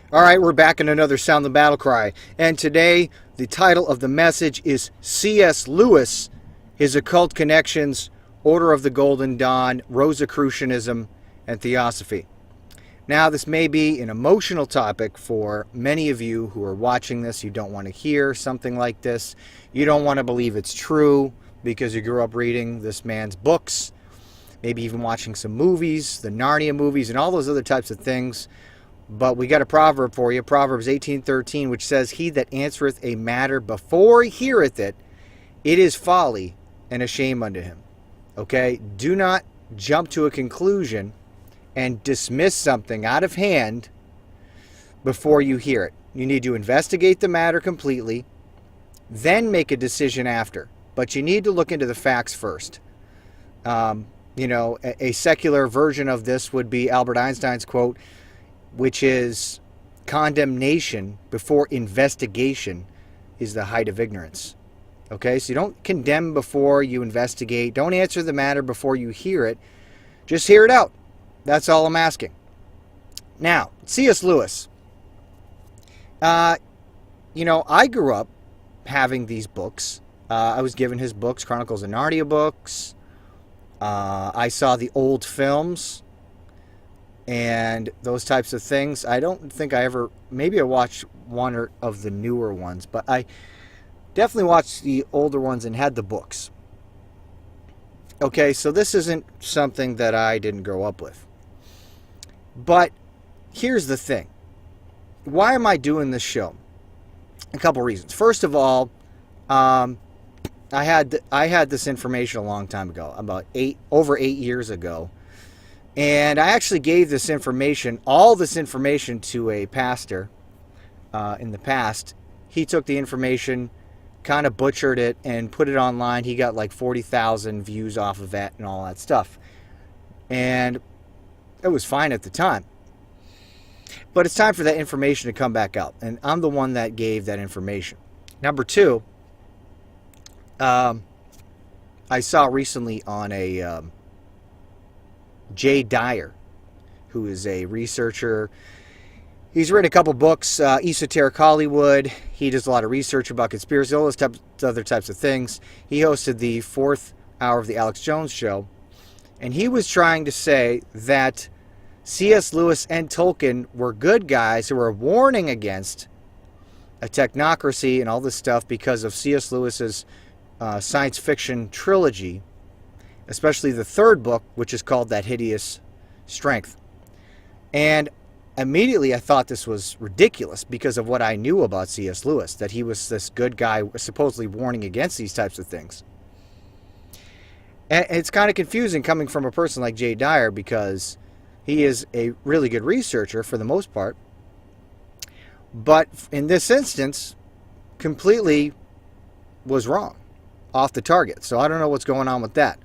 All right, we're back in another Sound the Battle Cry. And today, the title of the message is C.S. Lewis, His Occult Connections, Order of the Golden Dawn, Rosicrucianism, and Theosophy. Now, this may be an emotional topic for many of you who are watching this. You don't want to hear something like this. You don't want to believe it's true because you grew up reading this man's books, maybe even watching some movies, the Narnia movies, and all those other types of things. But we got a proverb for you, Proverbs 18:13, which says, "He that answereth a matter before he heareth it, it is folly and a shame unto him." Okay? Do not jump to a conclusion and dismiss something out of hand before you hear it. You need to investigate the matter completely, then make a decision after. But you need to look into the facts first. A secular version of this would be Albert Einstein's quote, which is, condemnation before investigation is the height of ignorance. Okay, so you don't condemn before you investigate. Don't answer the matter before you hear it. Just hear it out. That's all I'm asking. Now, C.S. Lewis. I grew up having these books. I was given his books, Chronicles of Narnia books. I saw the old films and those types of things. I don't think maybe I watched one of the newer ones, but I definitely watched the older ones and had the books. Okay, so this isn't something that I didn't grow up with. But here's the thing. Why am I doing this show? A couple reasons. First of all, I had this information a long time ago, about over 8 years ago. And I actually gave all this information to a pastor in the past. He took the information, kind of butchered it, and put it online. He got like 40,000 views off of that and all that stuff. And it was fine at the time. But it's time for that information to come back out. And I'm the one that gave that information. Number two, I saw recently on a Jay Dyer, who is a researcher. He's written a couple books, Esoteric Hollywood. He does a lot of research about conspiracy, all those other types of things. He hosted the 4th hour of the Alex Jones Show, and he was trying to say that C.S. Lewis and Tolkien were good guys who were warning against a technocracy and all this stuff because of C.S. Lewis's science fiction trilogy, especially the third book, which is called That Hideous Strength. And immediately I thought this was ridiculous because of what I knew about C.S. Lewis, that he was this good guy supposedly warning against these types of things. And it's kind of confusing coming from a person like Jay Dyer because he is a really good researcher for the most part. But in this instance, completely was wrong, off the target. So I don't know what's going on with that.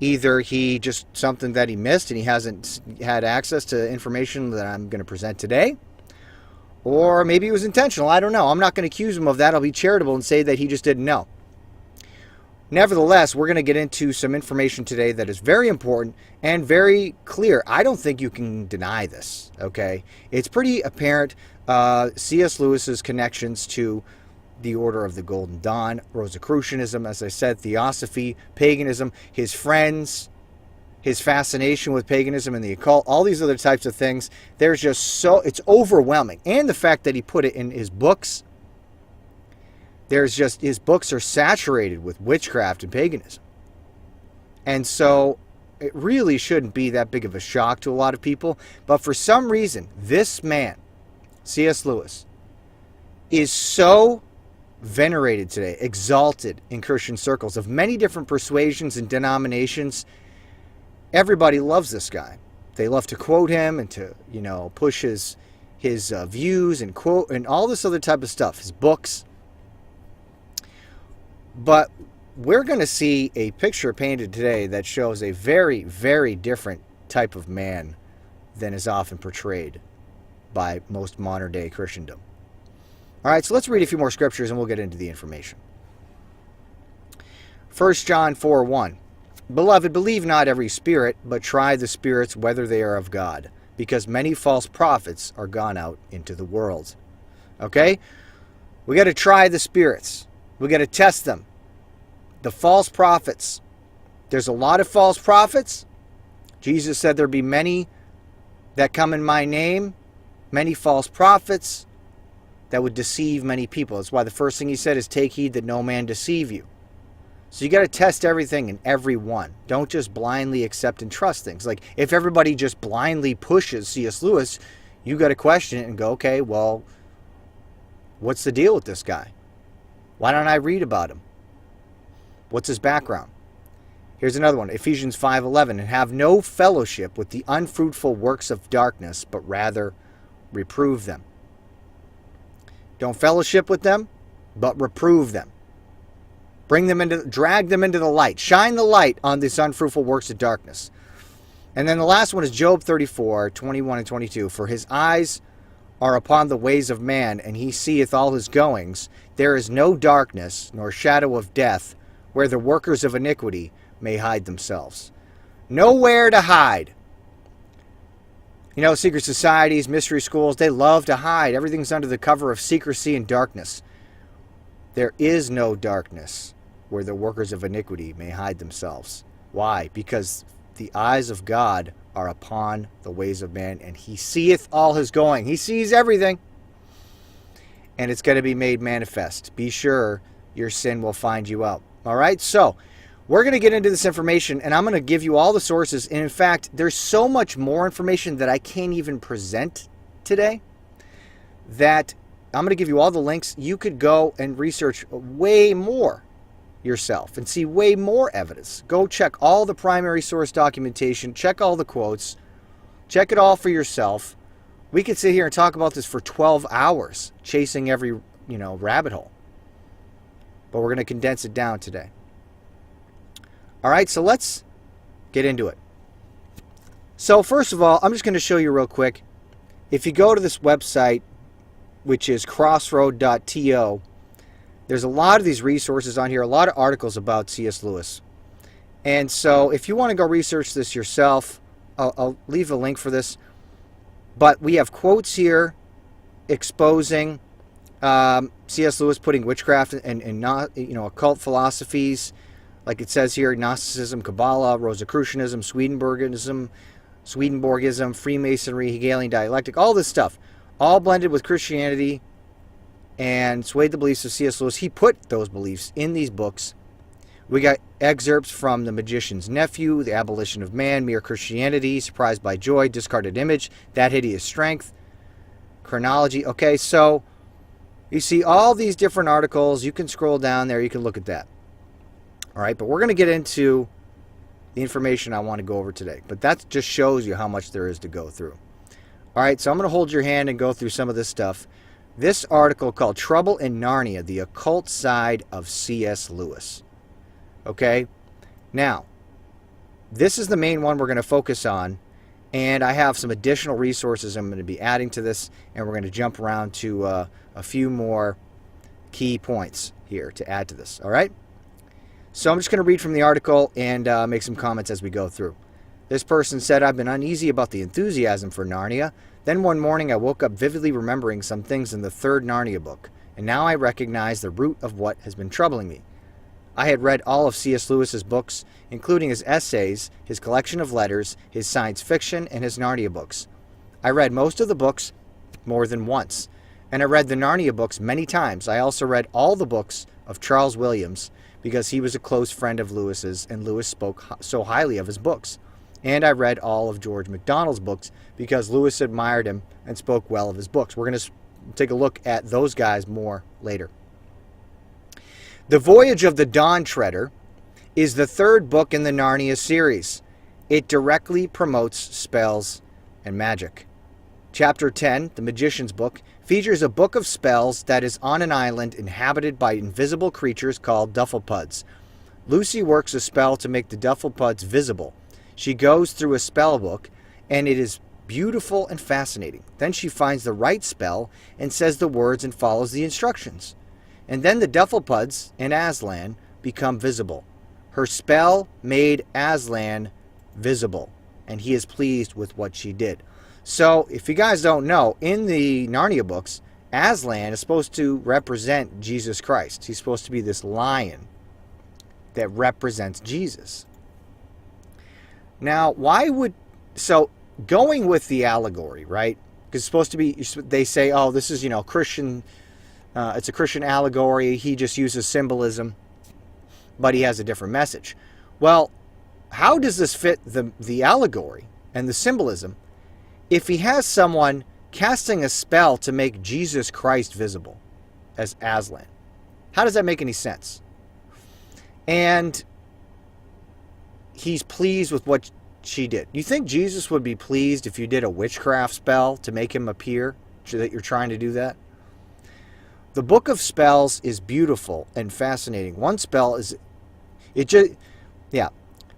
Either he just something that he missed and he hasn't had access to information that I'm going to present today, or maybe it was intentional. I don't know. I'm not going to accuse him of that. I'll be charitable and say that he just didn't know. Nevertheless, we're going to get into some information today that is very important and very clear. I don't think you can deny this, okay? It's pretty apparent C.S. Lewis's connections to the Order of the Golden Dawn, Rosicrucianism, as I said, Theosophy, paganism, his friends, his fascination with paganism and the occult, all these other types of things. There's just it's overwhelming. And the fact that he put it in his books, his books are saturated with witchcraft and paganism. And so it really shouldn't be that big of a shock to a lot of people. But for some reason, this man, C.S. Lewis, is so venerated today, exalted in Christian circles of many different persuasions and denominations. Everybody loves this guy. They love to quote him and to, push his views and quote and all this other type of stuff, his books. But we're going to see a picture painted today that shows a very, very different type of man than is often portrayed by most modern day Christendom. All right, so let's read a few more scriptures and we'll get into the information. 1 John 4:1. Beloved, believe not every spirit, but try the spirits whether they are of God, because many false prophets are gone out into the world. Okay? We got to try the spirits. We got to test them. The false prophets. There's a lot of false prophets. Jesus said there'll be many that come in my name, many false prophets that would deceive many people. That's why the first thing he said is take heed that no man deceive you. So you got to test everything and everyone. Don't just blindly accept and trust things. Like if everybody just blindly pushes C.S. Lewis, you got to question it and go, okay, well, what's the deal with this guy? Why don't I read about him? What's his background? Here's another one, Ephesians 5:11, and have no fellowship with the unfruitful works of darkness, but rather reprove them. Don't fellowship with them, but reprove them. Drag them into the light. Shine the light on these unfruitful works of darkness. And then the last one is Job 34:21 and 22. For his eyes are upon the ways of man, and he seeth all his goings. There is no darkness, nor shadow of death, where the workers of iniquity may hide themselves. Nowhere to hide. You know, secret societies, mystery schools, they love to hide. Everything's under the cover of secrecy and darkness. There is no darkness where the workers of iniquity may hide themselves. Why? Because the eyes of God are upon the ways of man, and he seeth all his going. He sees everything. And it's going to be made manifest. Be sure your sin will find you out. All right? So, we're going to get into this information, and I'm going to give you all the sources. And in fact, there's so much more information that I can't even present today that I'm going to give you all the links. You could go and research way more yourself and see way more evidence. Go check all the primary source documentation. Check all the quotes. Check it all for yourself. We could sit here and talk about this for 12 hours, chasing every, rabbit hole. But we're going to condense it down today. All right, so let's get into it. So first of all, I'm just going to show you real quick. If you go to this website, which is crossroad.to, there's a lot of these resources on here, a lot of articles about C.S. Lewis. And so if you want to go research this yourself, I'll leave a link for this. But we have quotes here exposing C.S. Lewis putting witchcraft and occult philosophies, like it says here, Gnosticism, Kabbalah, Rosicrucianism, Swedenborgism, Freemasonry, Hegelian dialectic, all this stuff, all blended with Christianity and swayed the beliefs of C.S. Lewis. He put those beliefs in these books. We got excerpts from The Magician's Nephew, The Abolition of Man, Mere Christianity, Surprised by Joy, Discarded Image, That Hideous Strength, Chronology. Okay, so you see all these different articles. You can scroll down there. You can look at that. All right, but we're going to get into the information I want to go over today. But that just shows you how much there is to go through. All right, so I'm going to hold your hand and go through some of this stuff. This article called Trouble in Narnia, The Occult Side of C.S. Lewis. Okay, now, this is the main one we're going to focus on. And I have some additional resources I'm going to be adding to this. And we're going to jump around to a few more key points here to add to this. All right? So I'm just going to read from the article and make some comments as we go through. This person said, I've been uneasy about the enthusiasm for Narnia. Then one morning I woke up vividly remembering some things in the third Narnia book, and now I recognize the root of what has been troubling me. I had read all of C.S. Lewis's books, including his essays, his collection of letters, his science fiction, and his Narnia books. I read most of the books more than once, and I read the Narnia books many times. I also read all the books of Charles Williams, because he was a close friend of Lewis's, and Lewis spoke so highly of his books. And I read all of George MacDonald's books, because Lewis admired him and spoke well of his books. We're going to take a look at those guys more later. The Voyage of the Dawn Treader is the third book in the Narnia series. It directly promotes spells and magic. Chapter 10, The Magician's Book, features a book of spells that is on an island inhabited by invisible creatures called Dufflepuds. Lucy works a spell to make the Dufflepuds visible. She goes through a spell book, and it is beautiful and fascinating. Then she finds the right spell and says the words and follows the instructions. And then the Dufflepuds and Aslan become visible. Her spell made Aslan visible, and he is pleased with what she did. So, if you guys don't know, in the Narnia books, Aslan is supposed to represent Jesus Christ. He's supposed to be this lion that represents Jesus. Now, going with the allegory, right? Because it's supposed to be, they say, oh, this is, Christian, it's a Christian allegory. He just uses symbolism, but he has a different message. Well, how does this fit the allegory and the symbolism if he has someone casting a spell to make Jesus Christ visible as Aslan? How does that make any sense? And he's pleased with what she did. You think Jesus would be pleased if you did a witchcraft spell to make him appear, that you're trying to do that? The book of spells is beautiful and fascinating. One spell is, they're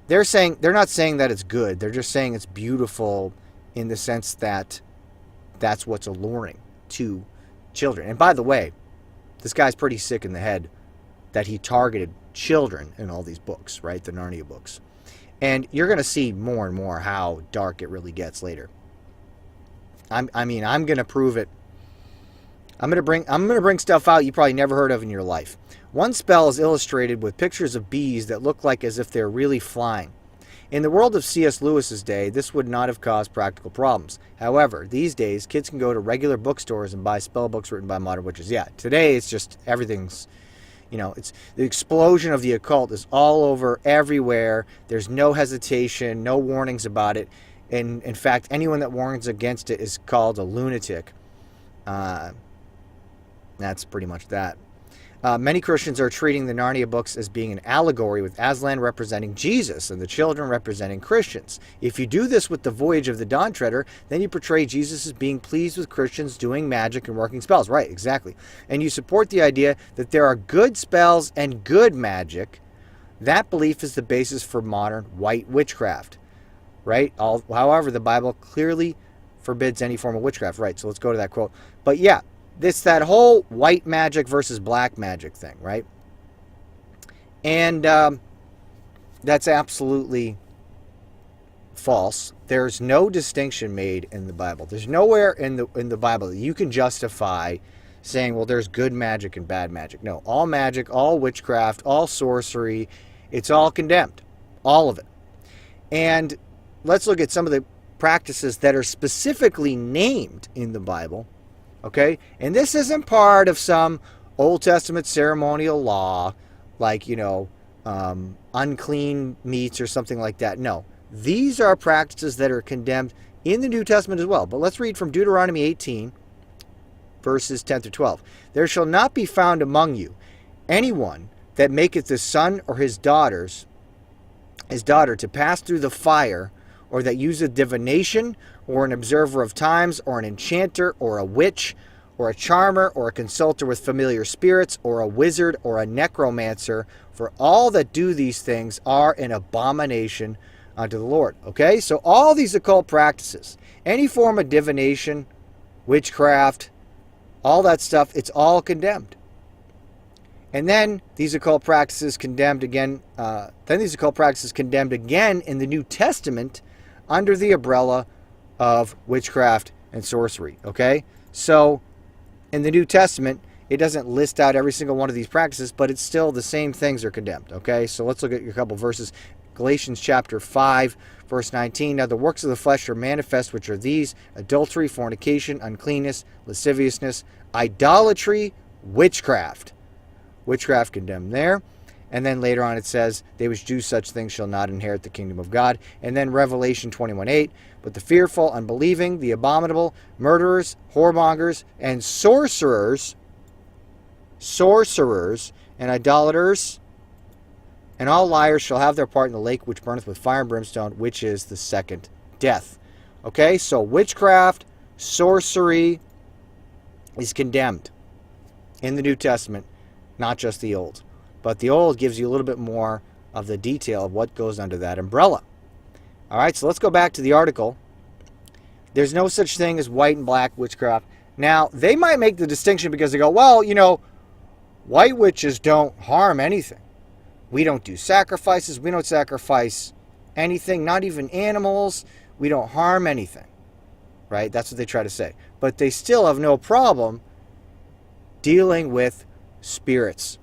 not saying that it's good. They're just saying it's beautiful in the sense that that's what's alluring to children. And by the way, this guy's pretty sick in the head that he targeted children in all these books, right? The Narnia books. And you're going to see more and more how dark it really gets later. I'm going to prove it. I'm going to bring stuff out you probably never heard of in your life. One spell is illustrated with pictures of bees that look like as if they're really flying. In the world of C.S. Lewis's day, this would not have caused practical problems. However, these days, kids can go to regular bookstores and buy spell books written by modern witches. Yeah, today it's just everything's, it's the explosion of the occult is all over everywhere. There's no hesitation, no warnings about it. And in fact, anyone that warns against it is called a lunatic. That's pretty much that. Many Christians are treating the Narnia books as being an allegory, with Aslan representing Jesus and the children representing Christians. If you do this with the Voyage of the Dawn Treader, then you portray Jesus as being pleased with Christians doing magic and working spells. Right, exactly. And you support the idea that there are good spells and good magic. That belief is the basis for modern white witchcraft. Right? However, the Bible clearly forbids any form of witchcraft. Right, so let's go to that quote. But yeah, it's that whole white magic versus black magic thing, right? And that's absolutely false. There's no distinction made in the Bible. There's nowhere in the Bible that you can justify saying, well, there's good magic and bad magic. No, all magic, all witchcraft, all sorcery, it's all condemned. All of it. And let's look at some of the practices that are specifically named in the Bible. Okay? And this isn't part of some Old Testament ceremonial law, like, unclean meats or something like that. No. These are practices that are condemned in the New Testament as well. But let's read from Deuteronomy 18, verses 10 through 12. There shall not be found among you anyone that maketh his son or his daughter to pass through the fire, or that useth divination, or an observer of times, or an enchanter, or a witch, or a charmer, or a consulter with familiar spirits, or a wizard, or a necromancer, for all that do these things are an abomination unto the Lord. Okay, so all these occult practices, any form of divination, witchcraft, all that stuff, it's all condemned. And then these occult practices condemned again. In the New Testament under the umbrella of witchcraft and sorcery. Okay, so in the New Testament, it doesn't list out every single one of these practices, but it's still the same things are condemned. Okay, so let's look at a couple verses. Galatians chapter 5, verse 19. Now the works of the flesh are manifest, which are these: adultery, fornication, uncleanness, lasciviousness, idolatry, witchcraft. Witchcraft condemned there. And then later on it says, they which do such things shall not inherit the kingdom of God. And then Revelation 21:8, but the fearful, unbelieving, the abominable, murderers, whoremongers, and sorcerers, and idolaters, and all liars shall have their part in the lake which burneth with fire and brimstone, which is the second death. Okay, so witchcraft, sorcery is condemned in the New Testament, not just the Old. But the Old gives you a little bit more of the detail of what goes under that umbrella. All right, so let's go back to the article. There's no such thing as white and black witchcraft. Now, they might make the distinction because they go, well, white witches don't harm anything. We don't do sacrifices. We don't sacrifice anything, not even animals. We don't harm anything. right? That's what they try to say. But they still have no problem dealing with spirits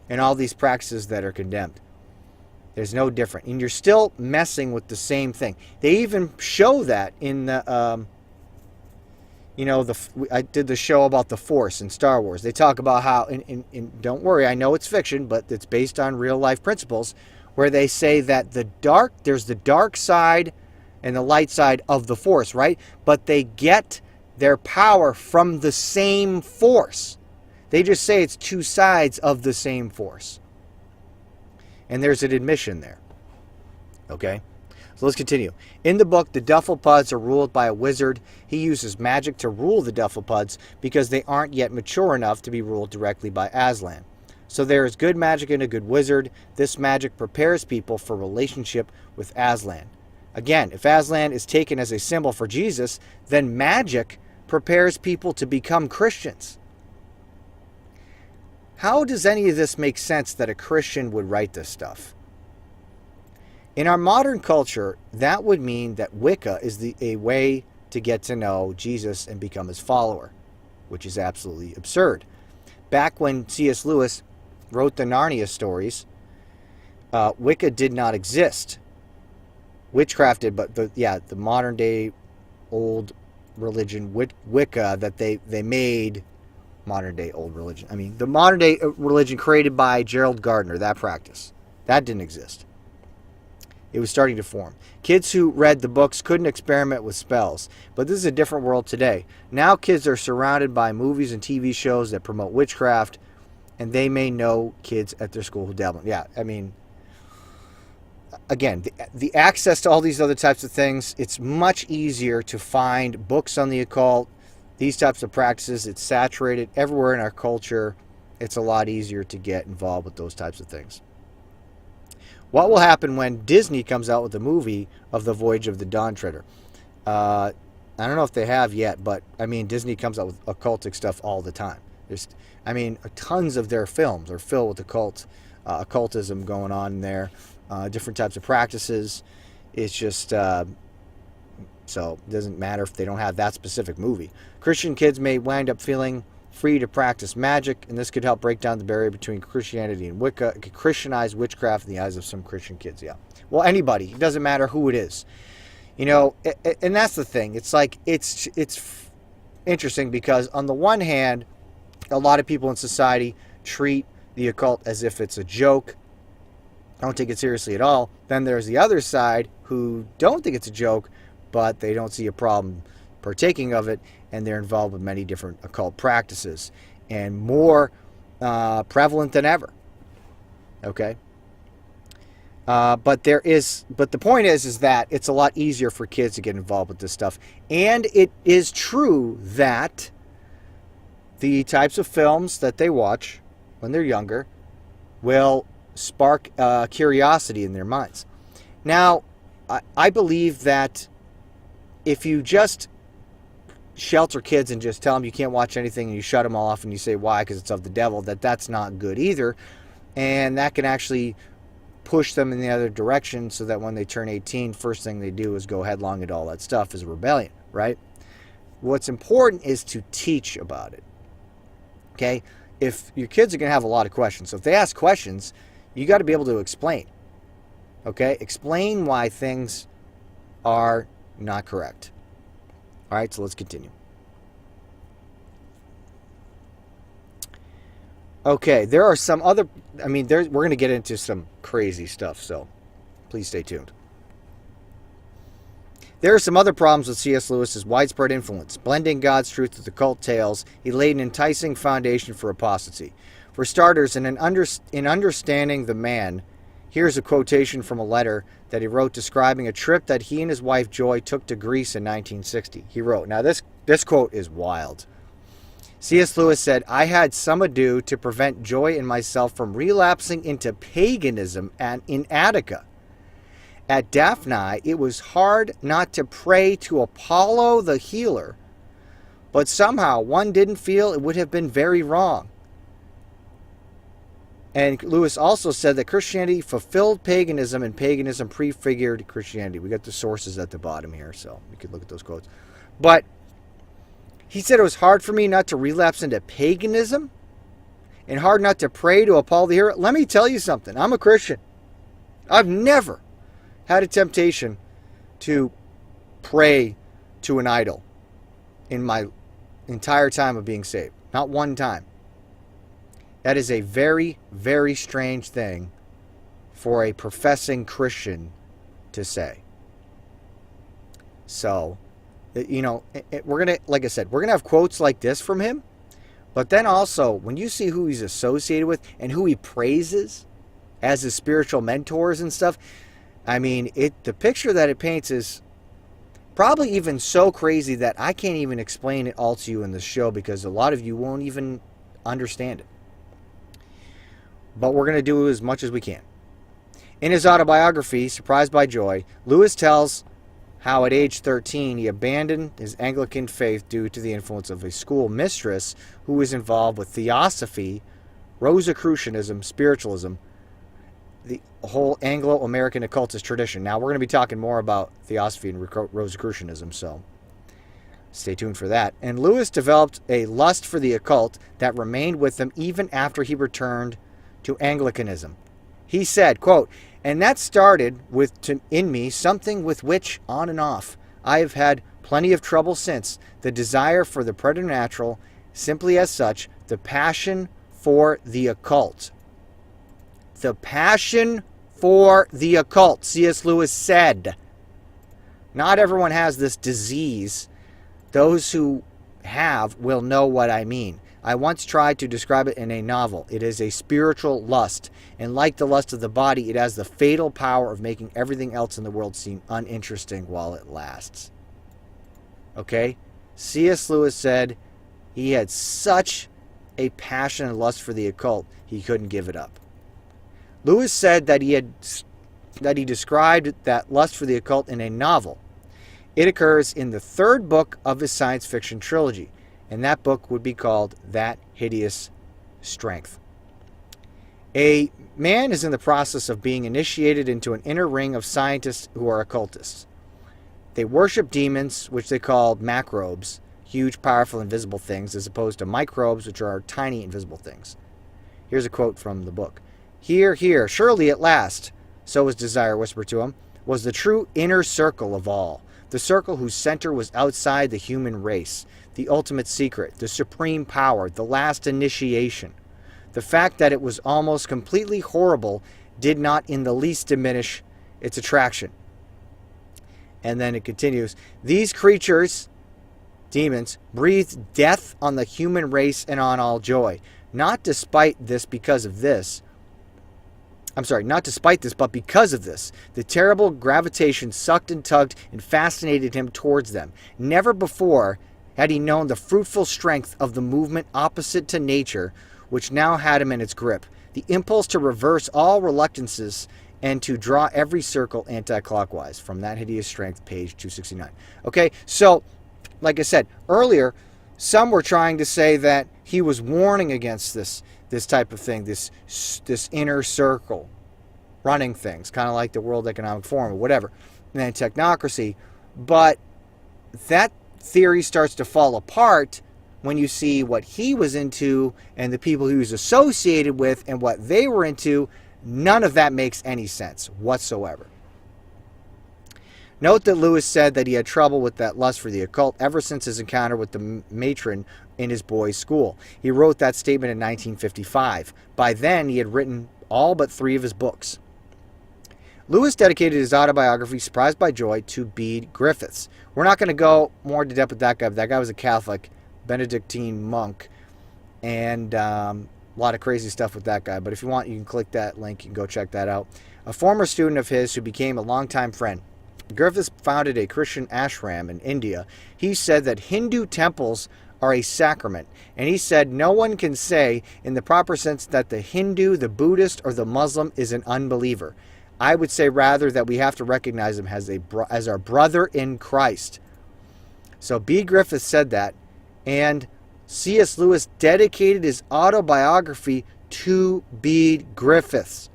and all these practices that are condemned. There's no different. And you're still messing with the same thing. They even show that in the, I did the show about the Force in Star Wars. They talk about how, and don't worry, I know it's fiction, but it's based on real life principles, where they say that there's the dark side and the light side of the Force, right? But they get their power from the same Force. They just say it's two sides of the same Force. And there's an admission there. Okay? So let's continue. In the book, the Dufflepuds are ruled by a wizard. He uses magic to rule the Dufflepuds because they aren't yet mature enough to be ruled directly by Aslan. So there is good magic in a good wizard. This magic prepares people for relationship with Aslan. Again, if Aslan is taken as a symbol for Jesus, then magic prepares people to become Christians. How does any of this make sense that a Christian would write this stuff? In our modern culture, that would mean that Wicca is a way to get to know Jesus and become his follower, which is absolutely absurd. Back when C.S. Lewis wrote the Narnia stories, Wicca did not exist. Witchcraft did, but the modern day old religion, Wicca, that they made modern day old religion. I mean, the modern day religion created by Gerald Gardner, that practice, that didn't exist. It was starting to form. Kids who read the books couldn't experiment with spells, but this is a different world today. Now kids are surrounded by movies and TV shows that promote witchcraft, and they may know kids at their school who dabble. Yeah, I mean, again, the access to all these other types of things, it's much easier to find books on the occult, these types of practices. It's saturated everywhere in our culture. It's a lot easier to get involved with those types of things. What will happen when Disney comes out with a movie of the Voyage of the Dawn Treader? I don't know if they have yet, but I mean, Disney comes out with occultic stuff all the time. Tons of their films are filled with occultism going on there, different types of practices. It's just, so it doesn't matter if they don't have that specific movie. Christian kids may wind up feeling free to practice magic, and this could help break down the barrier between Christianity and Wicca. It could Christianize witchcraft in the eyes of some Christian kids, yeah. Well, anybody. It doesn't matter who it is. You know, and that's the thing. It's like, it's interesting because on the one hand, a lot of people in society treat the occult as if it's a joke. Don't take it seriously at all. Then there's the other side who don't think it's a joke, but they don't see a problem partaking of it, and they're involved with many different occult practices, and more prevalent than ever. Okay? But the point is that it's a lot easier for kids to get involved with this stuff. And it is true that the types of films that they watch when they're younger will spark curiosity in their minds. Now, I believe that if you just shelter kids and just tell them you can't watch anything and you shut them all off and you say why, because it's of the devil, that's not good either. And that can actually push them in the other direction so that when they turn 18, first thing they do is go headlong into all that stuff is a rebellion, right? What's important is to teach about it. Okay? If your kids are going to have a lot of questions, so if they ask questions, you got to be able to explain. Okay? Explain why things are not correct. All right, so let's continue. Okay, there are some other, we're going to get into some crazy stuff, so please stay tuned. There are some other problems with C.S. Lewis's widespread influence. Blending God's truth with occult tales, he laid an enticing foundation for apostasy. For starters, in understanding the man, here's a quotation from a letter that he wrote describing a trip that he and his wife Joy took to Greece in 1960. He wrote, now this quote is wild. C.S. Lewis said, I had some ado to prevent Joy and myself from relapsing into paganism in Attica. At Daphne, it was hard not to pray to Apollo the healer, but somehow one didn't feel it would have been very wrong. And Lewis also said that Christianity fulfilled paganism and paganism prefigured Christianity. We got the sources at the bottom here, so we could look at those quotes. But he said it was hard for me not to relapse into paganism and hard not to pray to a Paul the Hero. Let me tell you something. I'm a Christian. I've never had a temptation to pray to an idol in my entire time of being saved. Not one time. That is a very, very strange thing for a professing Christian to say. So, you know, we're going to, like I said, we're going to have quotes like this from him. But then also, when you see who he's associated with and who he praises as his spiritual mentors and stuff, I mean, the picture that it paints is probably even so crazy that I can't even explain it all to you in this show because a lot of you won't even understand it. But we're going to do as much as we can. In his autobiography, Surprised by Joy, Lewis tells how at age 13 he abandoned his Anglican faith due to the influence of a school mistress who was involved with theosophy, Rosicrucianism, spiritualism, the whole Anglo-American occultist tradition. Now, we're going to be talking more about theosophy and Rosicrucianism, so stay tuned for that. And Lewis developed a lust for the occult that remained with him even after he returned to Anglicanism. He said, quote, "And that started in me something with which, on and off, I have had plenty of trouble since, the desire for the preternatural, simply as such, the passion for the occult." The passion for the occult, C.S. Lewis said. Not everyone has this disease. Those who have will know what I mean. I once tried to describe it in a novel. It is a spiritual lust, and like the lust of the body, it has the fatal power of making everything else in the world seem uninteresting while it lasts. Okay? C.S. Lewis said he had such a passion and lust for the occult, he couldn't give it up. Lewis said that he described that lust for the occult in a novel. It occurs in the third book of his science fiction trilogy, and that book would be called That Hideous Strength. A man is in the process of being initiated into an inner ring of scientists who are occultists. They worship demons, which they call macrobes, huge, powerful, invisible things, as opposed to microbes, which are tiny, invisible things. Here's a quote from the book. "Here, here, surely at last," so his desire whispered to him, "was the true inner circle of all, the circle whose center was outside the human race, the ultimate secret, the supreme power, the last initiation. The fact that it was almost completely horrible did not in the least diminish its attraction." And then it continues, "These creatures," demons, "breathed death on the human race and on all joy. Not despite this, but because of this, the terrible gravitation sucked and tugged and fascinated him towards them. Never before had he known the fruitful strength of the movement opposite to nature, which now had him in its grip, the impulse to reverse all reluctances and to draw every circle anti-clockwise." From That Hideous Strength, page 269. Okay, so, like I said earlier, some were trying to say that he was warning against this type of thing, this inner circle running things, kind of like the World Economic Forum or whatever, and then technocracy. But that theory starts to fall apart when you see what he was into and the people he was associated with and what they were into. None of that makes any sense whatsoever. Note that Lewis said that he had trouble with that lust for the occult ever since his encounter with the matron in his boys' school. He wrote that statement in 1955. By then, he had written all but 3 of his books. Lewis dedicated his autobiography, Surprised by Joy, to Bede Griffiths. We're not going to go more into depth with that guy, but that guy was a Catholic, Benedictine monk, and a lot of crazy stuff with that guy. But if you want, you can click that link. You can go check that out. A former student of his who became a longtime friend. Griffiths founded a Christian ashram in India. He said that Hindu temples are a sacrament, and he said no one can say in the proper sense that the Hindu, the Buddhist, or the Muslim is an unbeliever. I would say rather that we have to recognize him as our brother in Christ. So B. Griffiths said that, and C.S. Lewis dedicated his autobiography to B. Griffiths.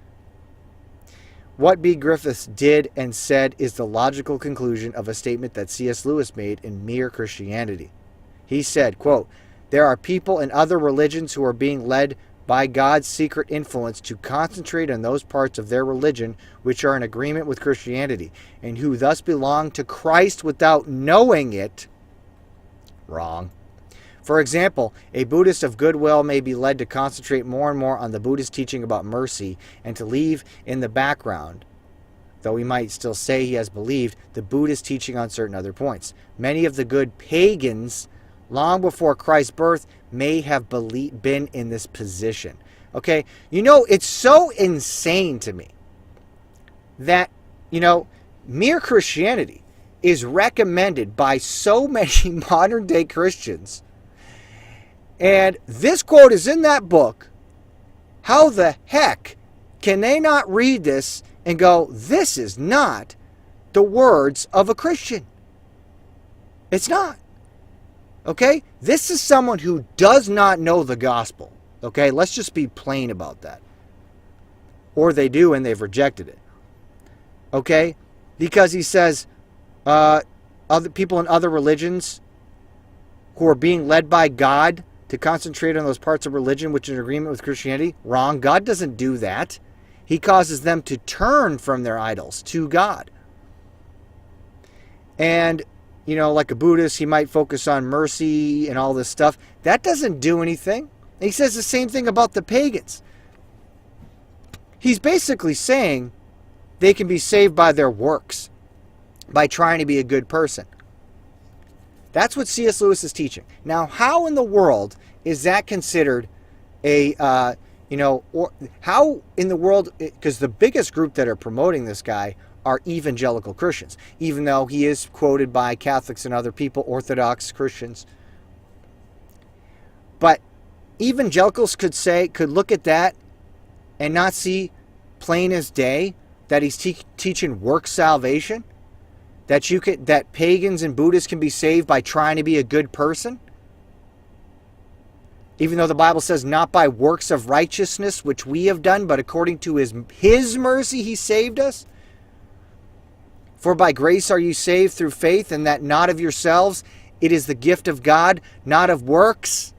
What B. Griffiths did and said is the logical conclusion of a statement that C.S. Lewis made in Mere Christianity. He said, quote, "There are people in other religions who are being led by God's secret influence to concentrate on those parts of their religion which are in agreement with Christianity, and who thus belong to Christ without knowing it." Wrong. For example, a Buddhist of goodwill may be led to concentrate more and more on the Buddhist teaching about mercy and to leave in the background, though he might still say he has believed, the Buddhist teaching on certain other points. Many of the good pagans, long before Christ's birth, may have been in this position. Okay? You know, it's so insane to me that, mere Christianity is recommended by so many modern day Christians. And this quote is in that book. How the heck can they not read this and go, this is not the words of a Christian? It's not. Okay? This is someone who does not know the gospel. Okay? Let's just be plain about that. Or they do and they've rejected it. Okay? Because he says, other people in other religions who are being led by God to concentrate on those parts of religion which are in agreement with Christianity. Wrong. God doesn't do that. He causes them to turn from their idols to God. And, like a Buddhist, he might focus on mercy and all this stuff. That doesn't do anything. He says the same thing about the pagans. He's basically saying they can be saved by their works, by trying to be a good person. That's what C.S. Lewis is teaching. Now, how in the world is that considered or how in the world, because the biggest group that are promoting this guy are evangelical Christians, even though he is quoted by Catholics and other people, Orthodox Christians. But evangelicals could look at that and not see plain as day that he's teaching work salvation. That pagans and Buddhists can be saved by trying to be a good person? Even though the Bible says not by works of righteousness which we have done, but according to his mercy he saved us. For by grace are you saved through faith, and that not of yourselves. It is the gift of God, not of works,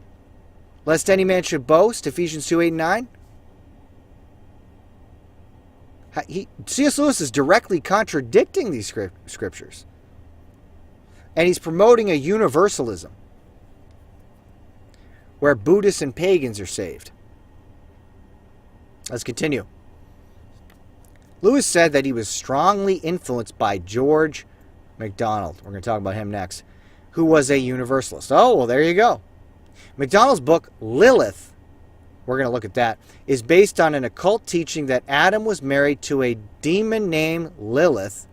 lest any man should boast. Ephesians 2:8-9. C.S. Lewis is directly contradicting these scriptures. And he's promoting a universalism where Buddhists and pagans are saved. Let's continue. Lewis said that he was strongly influenced by George MacDonald. We're going to talk about him next. Who was a universalist. Oh, well, there you go. MacDonald's book, Lilith, we're going to look at that, is based on an occult teaching that Adam was married to a demon named Lilith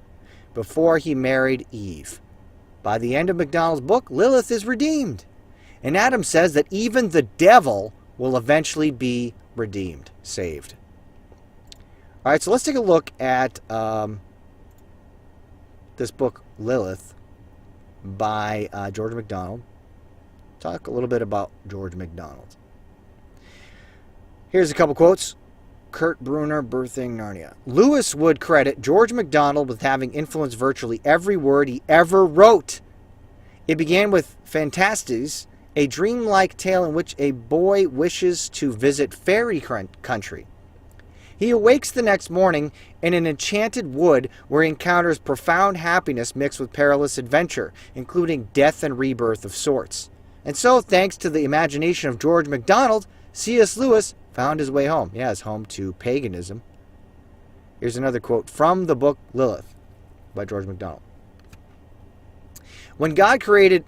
before he married Eve. By the end of MacDonald's book, Lilith is redeemed. And Adam says that even the devil will eventually be redeemed, saved. All right, so let's take a look at this book, Lilith, by George MacDonald. Talk a little bit about George MacDonald. Here's a couple quotes. Kurt Brunner, Birthing Narnia. Lewis would credit George MacDonald with having influenced virtually every word he ever wrote. It began with Phantastes, a dreamlike tale in which a boy wishes to visit fairy country. He awakes the next morning in an enchanted wood where he encounters profound happiness mixed with perilous adventure, including death and rebirth of sorts. And so, thanks to the imagination of George MacDonald, C.S. Lewis found his way home. Yeah, his home to paganism. Here's another quote from the book Lilith by George MacDonald. When God created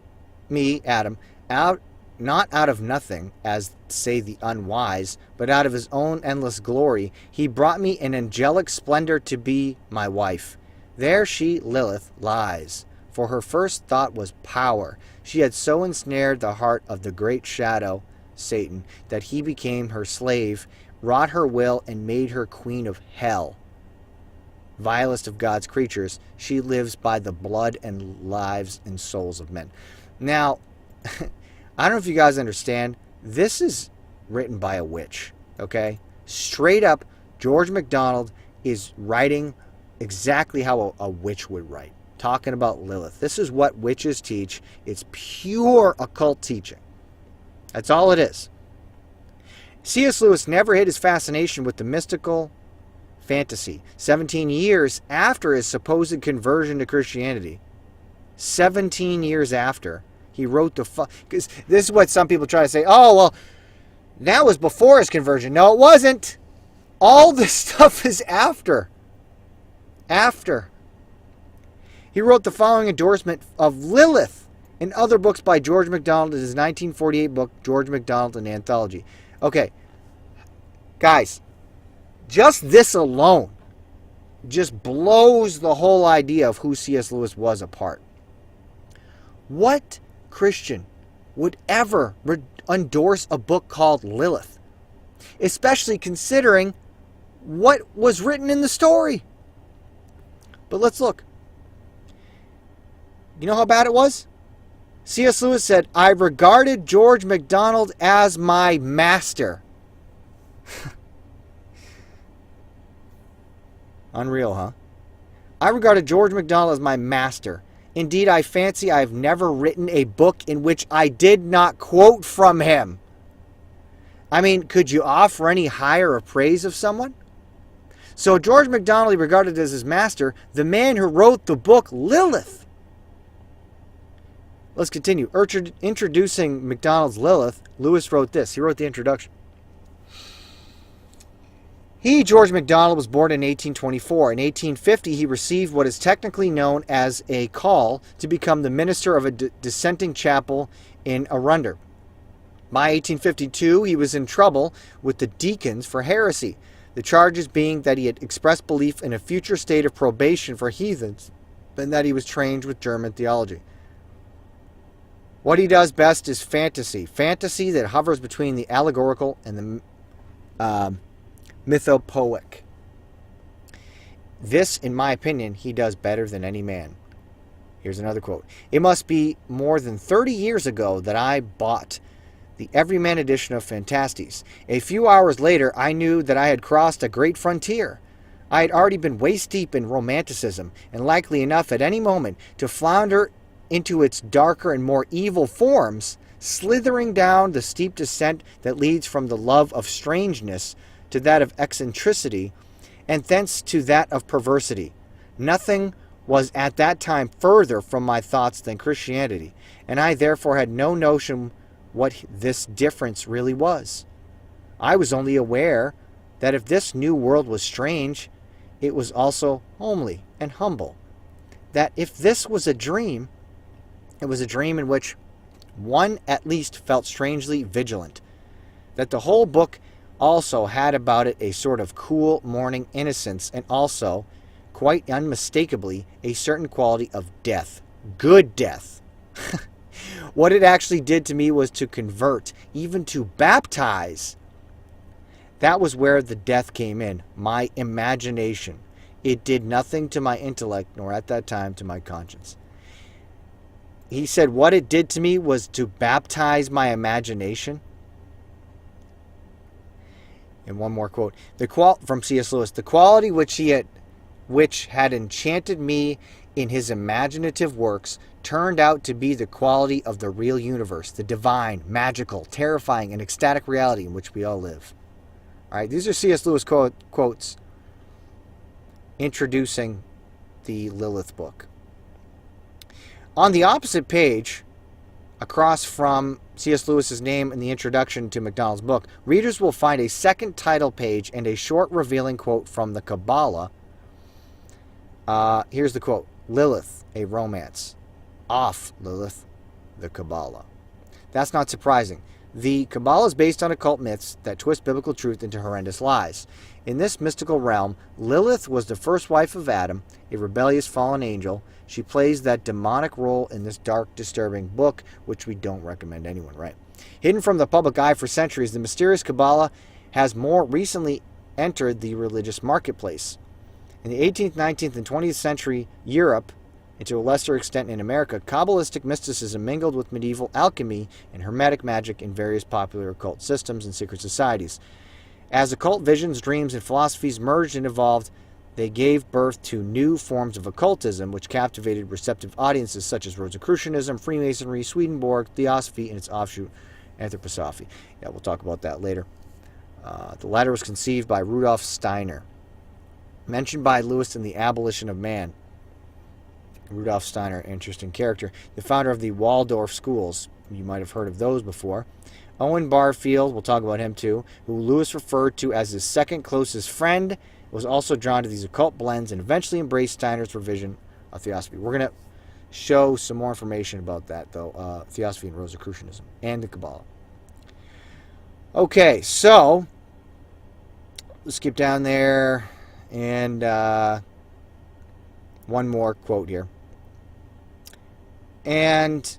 me, Adam, not out of nothing, as say the unwise, but out of his own endless glory, he brought me in angelic splendor to be my wife. There she, Lilith, lies, for her first thought was power. She had so ensnared the heart of the great shadow, Satan, that he became her slave, wrought her will, and made her queen of hell. Vilest of God's creatures, she lives by the blood and lives and souls of men. Now, I don't know if you guys understand, this is written by a witch, okay? Straight up, George MacDonald is writing exactly how a witch would write, talking about Lilith. This is what witches teach. It's pure occult teaching. That's all it is. C.S. Lewis never hid his fascination with the mystical fantasy. 17 years after his supposed conversion to Christianity, 17 years after, he wrote because this is what some people try to say, oh, well, that was before his conversion. No, it wasn't. All this stuff is after. After. He wrote the following endorsement of Lilith and other books by George MacDonald in his 1948 book, George MacDonald, an Anthology. Okay, guys, just this alone just blows the whole idea of who C.S. Lewis was apart. What Christian would ever endorse a book called Lilith? Especially considering what was written in the story. But let's look. You know how bad it was? C.S. Lewis said, I regarded George MacDonald as my master. Unreal, huh? I regarded George MacDonald as my master. Indeed, I fancy I have never written a book in which I did not quote from him. I mean, could you offer any higher of praise of someone? So George MacDonald he regarded as his master, the man who wrote the book Lilith. Let's continue. Introducing MacDonald's Lilith, Lewis wrote this. He wrote the introduction. He, George MacDonald, was born in 1824. In 1850, he received what is technically known as a call to become the minister of a dissenting chapel in Arundel. By 1852, he was in trouble with the deacons for heresy, the charges being that he had expressed belief in a future state of probation for heathens and that he was trained with German theology. What he does best is fantasy. Fantasy that hovers between the allegorical and the mythopoeic. This, in my opinion, he does better than any man. Here's another quote. It must be more than 30 years ago that I bought the Everyman edition of Phantastes. A few hours later, I knew that I had crossed a great frontier. I had already been waist-deep in romanticism, and likely enough at any moment to flounder into its darker and more evil forms, slithering down the steep descent that leads from the love of strangeness to that of eccentricity, and thence to that of perversity. Nothing was at that time further from my thoughts than Christianity, and I therefore had no notion what this difference really was. I was only aware that if this new world was strange, it was also homely and humble. That if this was a dream, it was a dream in which one at least felt strangely vigilant. That the whole book also had about it a sort of cool morning innocence and also, quite unmistakably, a certain quality of death. Good death. What it actually did to me was to convert, even to baptize. That was where the death came in, my imagination. It did nothing to my intellect, nor at that time to my conscience. He said what it did to me was to baptize my imagination. And one more quote. From C.S. Lewis. The quality which had enchanted me in his imaginative works turned out to be the quality of the real universe, the divine, magical, terrifying, and ecstatic reality in which we all live. All right, these are C.S. Lewis quotes introducing the Lilith book. On the opposite page, across from C.S. Lewis's name in the introduction to MacDonald's book, readers will find a second title page and a short revealing quote from the Kabbalah. Here's the quote. Lilith, a romance. Off, Lilith, the Kabbalah. That's not surprising. The Kabbalah is based on occult myths that twist biblical truth into horrendous lies. In this mystical realm, Lilith was the first wife of Adam, a rebellious fallen angel. She plays that demonic role in this dark, disturbing book, which we don't recommend anyone, right? Hidden from the public eye for centuries, the mysterious Kabbalah has more recently entered the religious marketplace. In the 18th, 19th, and 20th century Europe, and to a lesser extent in America, Kabbalistic mysticism mingled with medieval alchemy and hermetic magic in various popular occult systems and secret societies. As occult visions, dreams, and philosophies merged and evolved, They gave birth to new forms of occultism, which captivated receptive audiences such as Rosicrucianism, Freemasonry, Swedenborg, Theosophy, and its offshoot, Anthroposophy. Yeah, we'll talk about that later. The latter was conceived by Rudolf Steiner, mentioned by Lewis in The Abolition of Man. Rudolf Steiner, interesting character. The founder of the Waldorf schools. You might have heard of those before. Owen Barfield, we'll talk about him too, who Lewis referred to as his second closest friend, was also drawn to these occult blends and eventually embraced Steiner's revision of Theosophy. We're going to show some more information about that, though, Theosophy and Rosicrucianism and the Kabbalah. Okay, so let's skip down there and one more quote here. And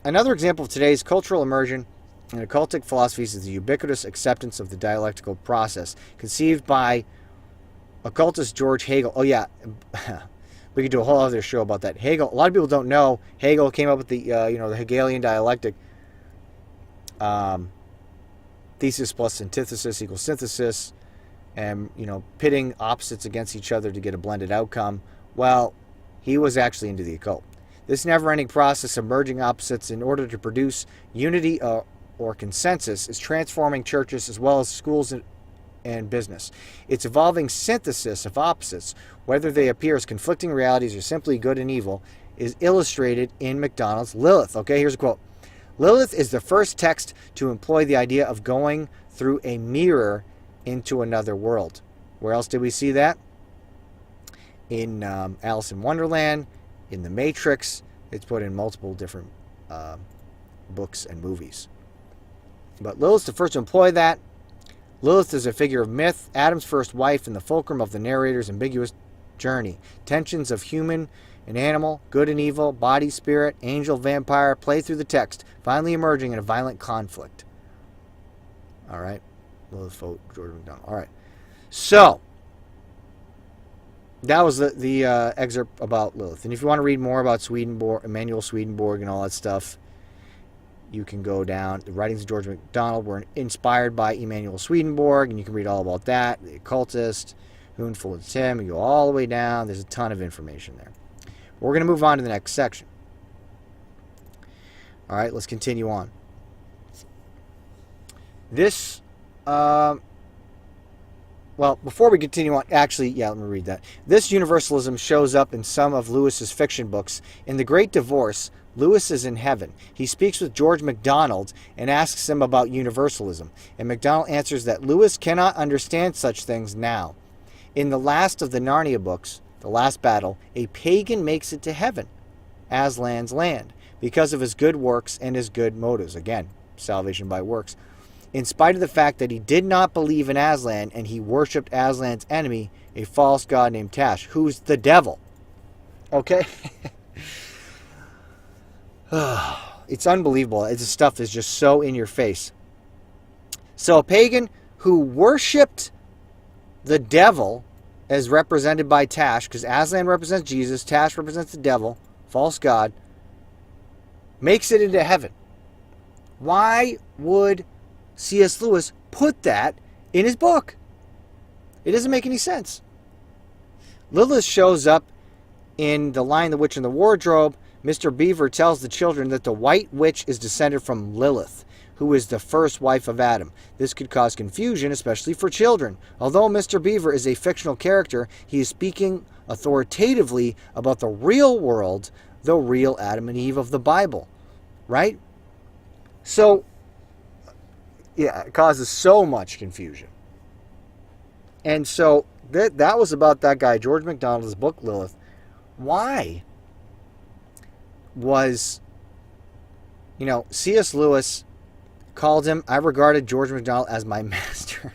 another example of today's cultural immersion in occultic philosophies is the ubiquitous acceptance of the dialectical process, conceived by occultist George Hegel. Oh yeah, we could do a whole other show about that. Hegel. A lot of people don't know Hegel came up with the the Hegelian dialectic. Thesis plus antithesis equals synthesis, and pitting opposites against each other to get a blended outcome. Well, he was actually into the occult. This never-ending process of merging opposites in order to produce unity or consensus is transforming churches as well as schools and business. Its evolving synthesis of opposites, whether they appear as conflicting realities or simply good and evil, is illustrated in MacDonald's Lilith. Okay, here's a quote. Lilith is the first text to employ the idea of going through a mirror into another world. Where else did we see that? In Alice in Wonderland, in The Matrix. It's put in multiple different books and movies. But Lilith's the first to employ that. Lilith is a figure of myth, Adam's first wife, and the fulcrum of the narrator's ambiguous journey. Tensions of human and animal, good and evil, body, spirit, angel, vampire, play through the text, finally emerging in a violent conflict. All right. Lilith vote, George MacDonald. All right. So, that was the excerpt about Lilith. And if you want to read more about Emanuel Swedenborg and all that stuff, you can go down. The writings of George MacDonald were inspired by Emanuel Swedenborg, and you can read all about that. The Occultist, who influenced him. You go all the way down. There's a ton of information there. We're going to move on to the next section. All right, let's continue on. This, well, before we continue on, actually, yeah, let me read that. This universalism shows up in some of Lewis's fiction books. In The Great Divorce, Lewis is in heaven. He speaks with George MacDonald and asks him about universalism. And MacDonald answers that Lewis cannot understand such things now. In the last of the Narnia books, The Last Battle, a pagan makes it to heaven, Aslan's land, because of his good works and his good motives. Again, salvation by works. In spite of the fact that he did not believe in Aslan and he worshipped Aslan's enemy, a false god named Tash, who's the devil. Okay? It's unbelievable. This stuff is just so in your face. So a pagan who worshipped the devil as represented by Tash, because Aslan represents Jesus, Tash represents the devil, false god, makes it into heaven. Why would C.S. Lewis put that in his book? It doesn't make any sense. Lilith shows up in The Lion, the Witch, and the Wardrobe. Mr. Beaver tells the children that the White Witch is descended from Lilith, who is the first wife of Adam. This could cause confusion, especially for children. Although Mr. Beaver is a fictional character, he is speaking authoritatively about the real world, the real Adam and Eve of the Bible. Right? So, yeah, it causes so much confusion. And so, that was about that guy, George MacDonald's book, Lilith. Why was, C.S. Lewis called him, I regarded George MacDonald as my master.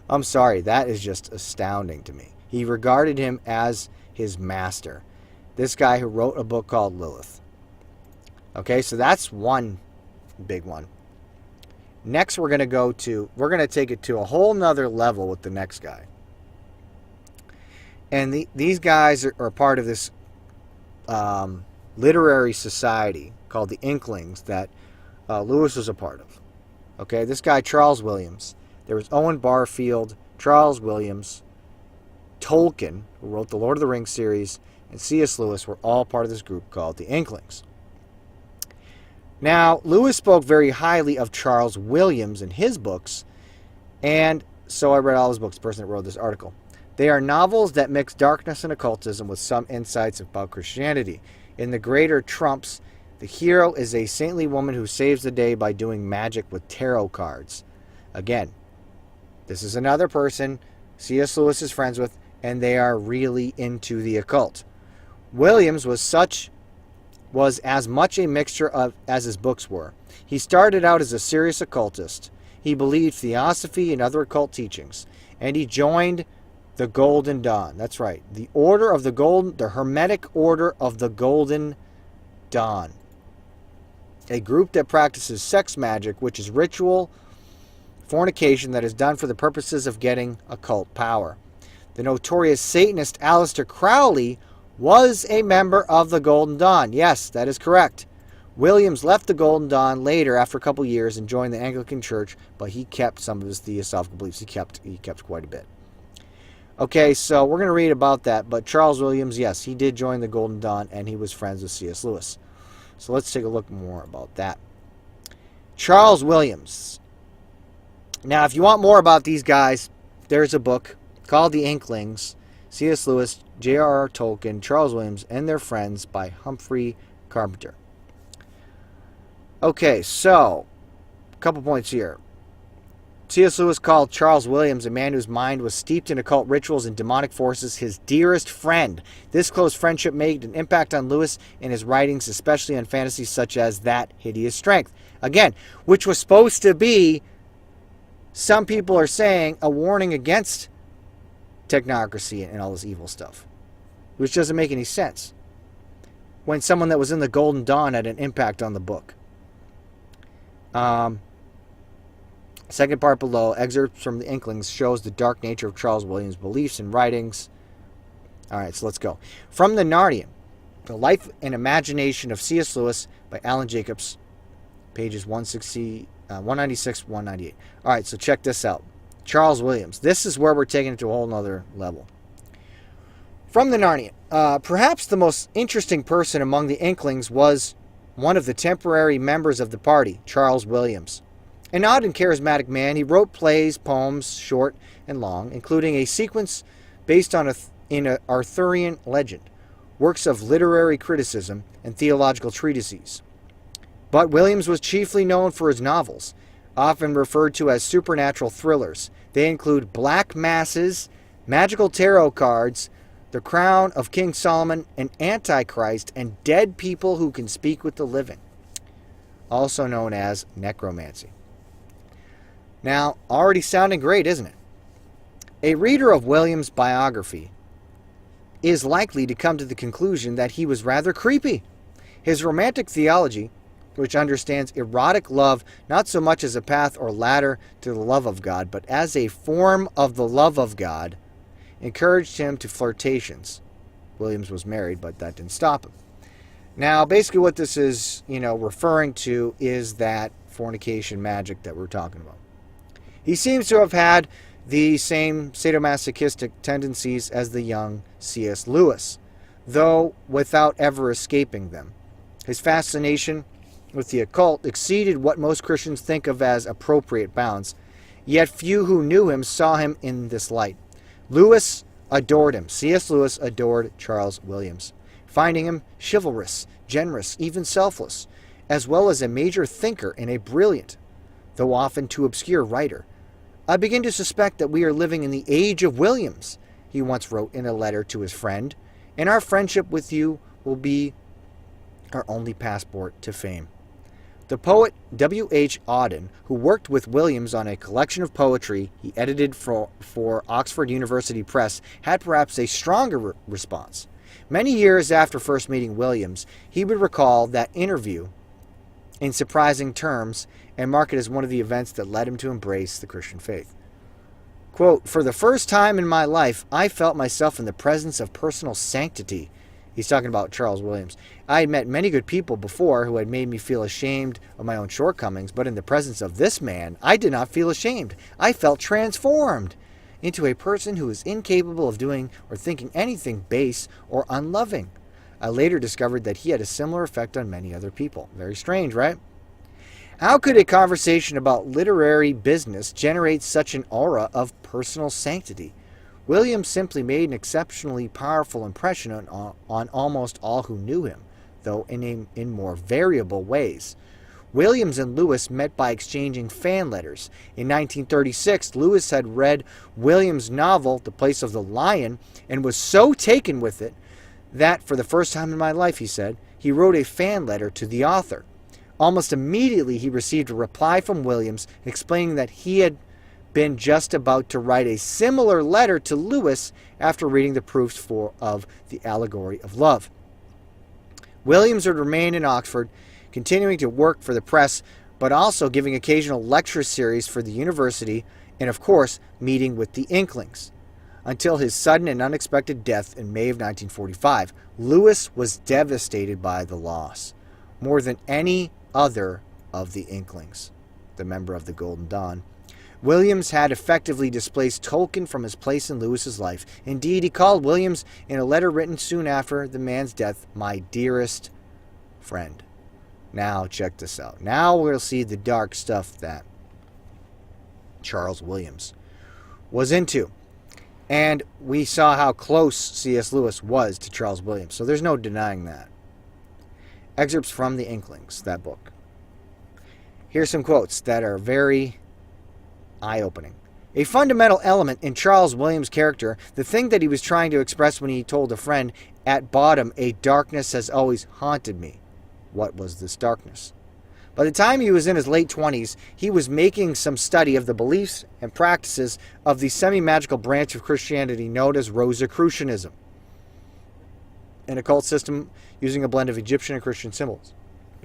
I'm sorry, that is just astounding to me. He regarded him as his master. This guy who wrote a book called Lilith. Okay, so that's one big one. Next, we're going to take it to a whole nother level with the next guy. And these guys are part of this literary society called the Inklings that Lewis was a part of. Okay, this guy, Charles Williams. There was Owen Barfield, Charles Williams, Tolkien, who wrote the Lord of the Rings series, and C.S. Lewis were all part of this group called the Inklings. Now, Lewis spoke very highly of Charles Williams in his books, and so I read all his books, the person that wrote this article. They are novels that mix darkness and occultism with some insights about Christianity. In The Greater Trumps, the hero is a saintly woman who saves the day by doing magic with tarot cards. Again, this is another person C.S. Lewis is friends with, and they are really into the occult. Williams was as much a mixture of as his books were. He started out as a serious occultist. He believed theosophy and other occult teachings, and he joined the Golden Dawn. That's right, the Hermetic Order of the Golden Dawn, a group that practices sex magic, which is ritual fornication that is done for the purposes of getting occult power. The notorious Satanist Aleister Crowley was a member of the Golden Dawn. Yes, that is correct. Williams left the Golden Dawn later after a couple years and joined the Anglican Church, but he kept some of his theosophical beliefs. He kept quite a bit. Okay, so we're going to read about that, but Charles Williams, yes, he did join the Golden Dawn, and he was friends with C.S. Lewis. So let's take a look more about that. Charles Williams. Now, if you want more about these guys, there's a book called The Inklings, C.S. Lewis, J.R.R. Tolkien, Charles Williams, and Their Friends by Humphrey Carpenter. Okay, so, a couple points here. C.S. Lewis called Charles Williams, a man whose mind was steeped in occult rituals and demonic forces, his dearest friend. This close friendship made an impact on Lewis in his writings, especially on fantasies such as That Hideous Strength. Again, which was supposed to be, some people are saying, a warning against technocracy and all this evil stuff, which doesn't make any sense when someone that was in the Golden Dawn had an impact on the book. Second part below, excerpts from the Inklings shows the dark nature of Charles Williams' beliefs and writings. All right, so let's go. From the Narnian, The Life and Imagination of C.S. Lewis by Alan Jacobs, pages 196, 198. All right, so check this out. Charles Williams. This is where we're taking it to a whole nother level. From the Narnian, perhaps the most interesting person among the Inklings was one of the temporary members of the party, Charles Williams. An odd and charismatic man, he wrote plays, poems, short and long, including a sequence based on an Arthurian legend, works of literary criticism, and theological treatises. But Williams was chiefly known for his novels, often referred to as supernatural thrillers. They include Black Masses, Magical Tarot Cards, The Crown of King Solomon, and Antichrist, and Dead People Who Can Speak with the Living, also known as necromancy. Now, already sounding great, isn't it? A reader of Williams' biography is likely to come to the conclusion that he was rather creepy. His romantic theology, which understands erotic love not so much as a path or ladder to the love of God, but as a form of the love of God, encouraged him to flirtations. Williams was married, but that didn't stop him. Now, basically what this is, referring to is that fornication magic that we're talking about. He seems to have had the same sadomasochistic tendencies as the young C.S. Lewis, though without ever escaping them. His fascination with the occult exceeded what most Christians think of as appropriate bounds, yet few who knew him saw him in this light. Lewis adored him. C.S. Lewis adored Charles Williams, finding him chivalrous, generous, even selfless, as well as a major thinker and a brilliant, though often too obscure, writer. I begin to suspect that we are living in the age of Williams, he once wrote in a letter to his friend, and our friendship with you will be our only passport to fame. The poet W.H. Auden, who worked with Williams on a collection of poetry he edited for Oxford University Press, had perhaps a stronger response. Many years after first meeting Williams, he would recall that interview in surprising terms and mark it as one of the events that led him to embrace the Christian faith. Quote, "For the first time in my life, I felt myself in the presence of personal sanctity." He's talking about Charles Williams. "I had met many good people before who had made me feel ashamed of my own shortcomings, but in the presence of this man, I did not feel ashamed. I felt transformed. into a person who is incapable of doing or thinking anything base or unloving. I later discovered that he had a similar effect on many other people. Very strange, right? How could a conversation about literary business generate such an aura of personal sanctity? Williams simply made an exceptionally powerful impression on almost all who knew him, though in more variable ways. Williams and Lewis met by exchanging fan letters. In 1936, Lewis had read Williams' novel, The Place of the Lion, and was so taken with it that, for the first time in my life, he said, he wrote a fan letter to the author. Almost immediately, he received a reply from Williams explaining that he had been just about to write a similar letter to Lewis after reading the proofs of The Allegory of Love. Williams would remain in Oxford, continuing to work for the press, but also giving occasional lecture series for the university and, of course, meeting with the Inklings. Until his sudden and unexpected death in May of 1945, Lewis was devastated by the loss, more than any other of the Inklings, the member of the Golden Dawn. Williams had effectively displaced Tolkien from his place in Lewis's life. Indeed, he called Williams, in a letter written soon after the man's death, my dearest friend. Now, check this out. Now we'll see the dark stuff that Charles Williams was into. And we saw how close C.S. Lewis was to Charles Williams, so there's no denying that. Excerpts from The Inklings, that book. Here's some quotes that are very eye-opening. A fundamental element in Charles Williams' character, the thing that he was trying to express when he told a friend, at bottom, a darkness has always haunted me. What was this darkness? By the time he was in his late 20s, he was making some study of the beliefs and practices of the semi-magical branch of Christianity known as Rosicrucianism, an occult system using a blend of Egyptian and Christian symbols.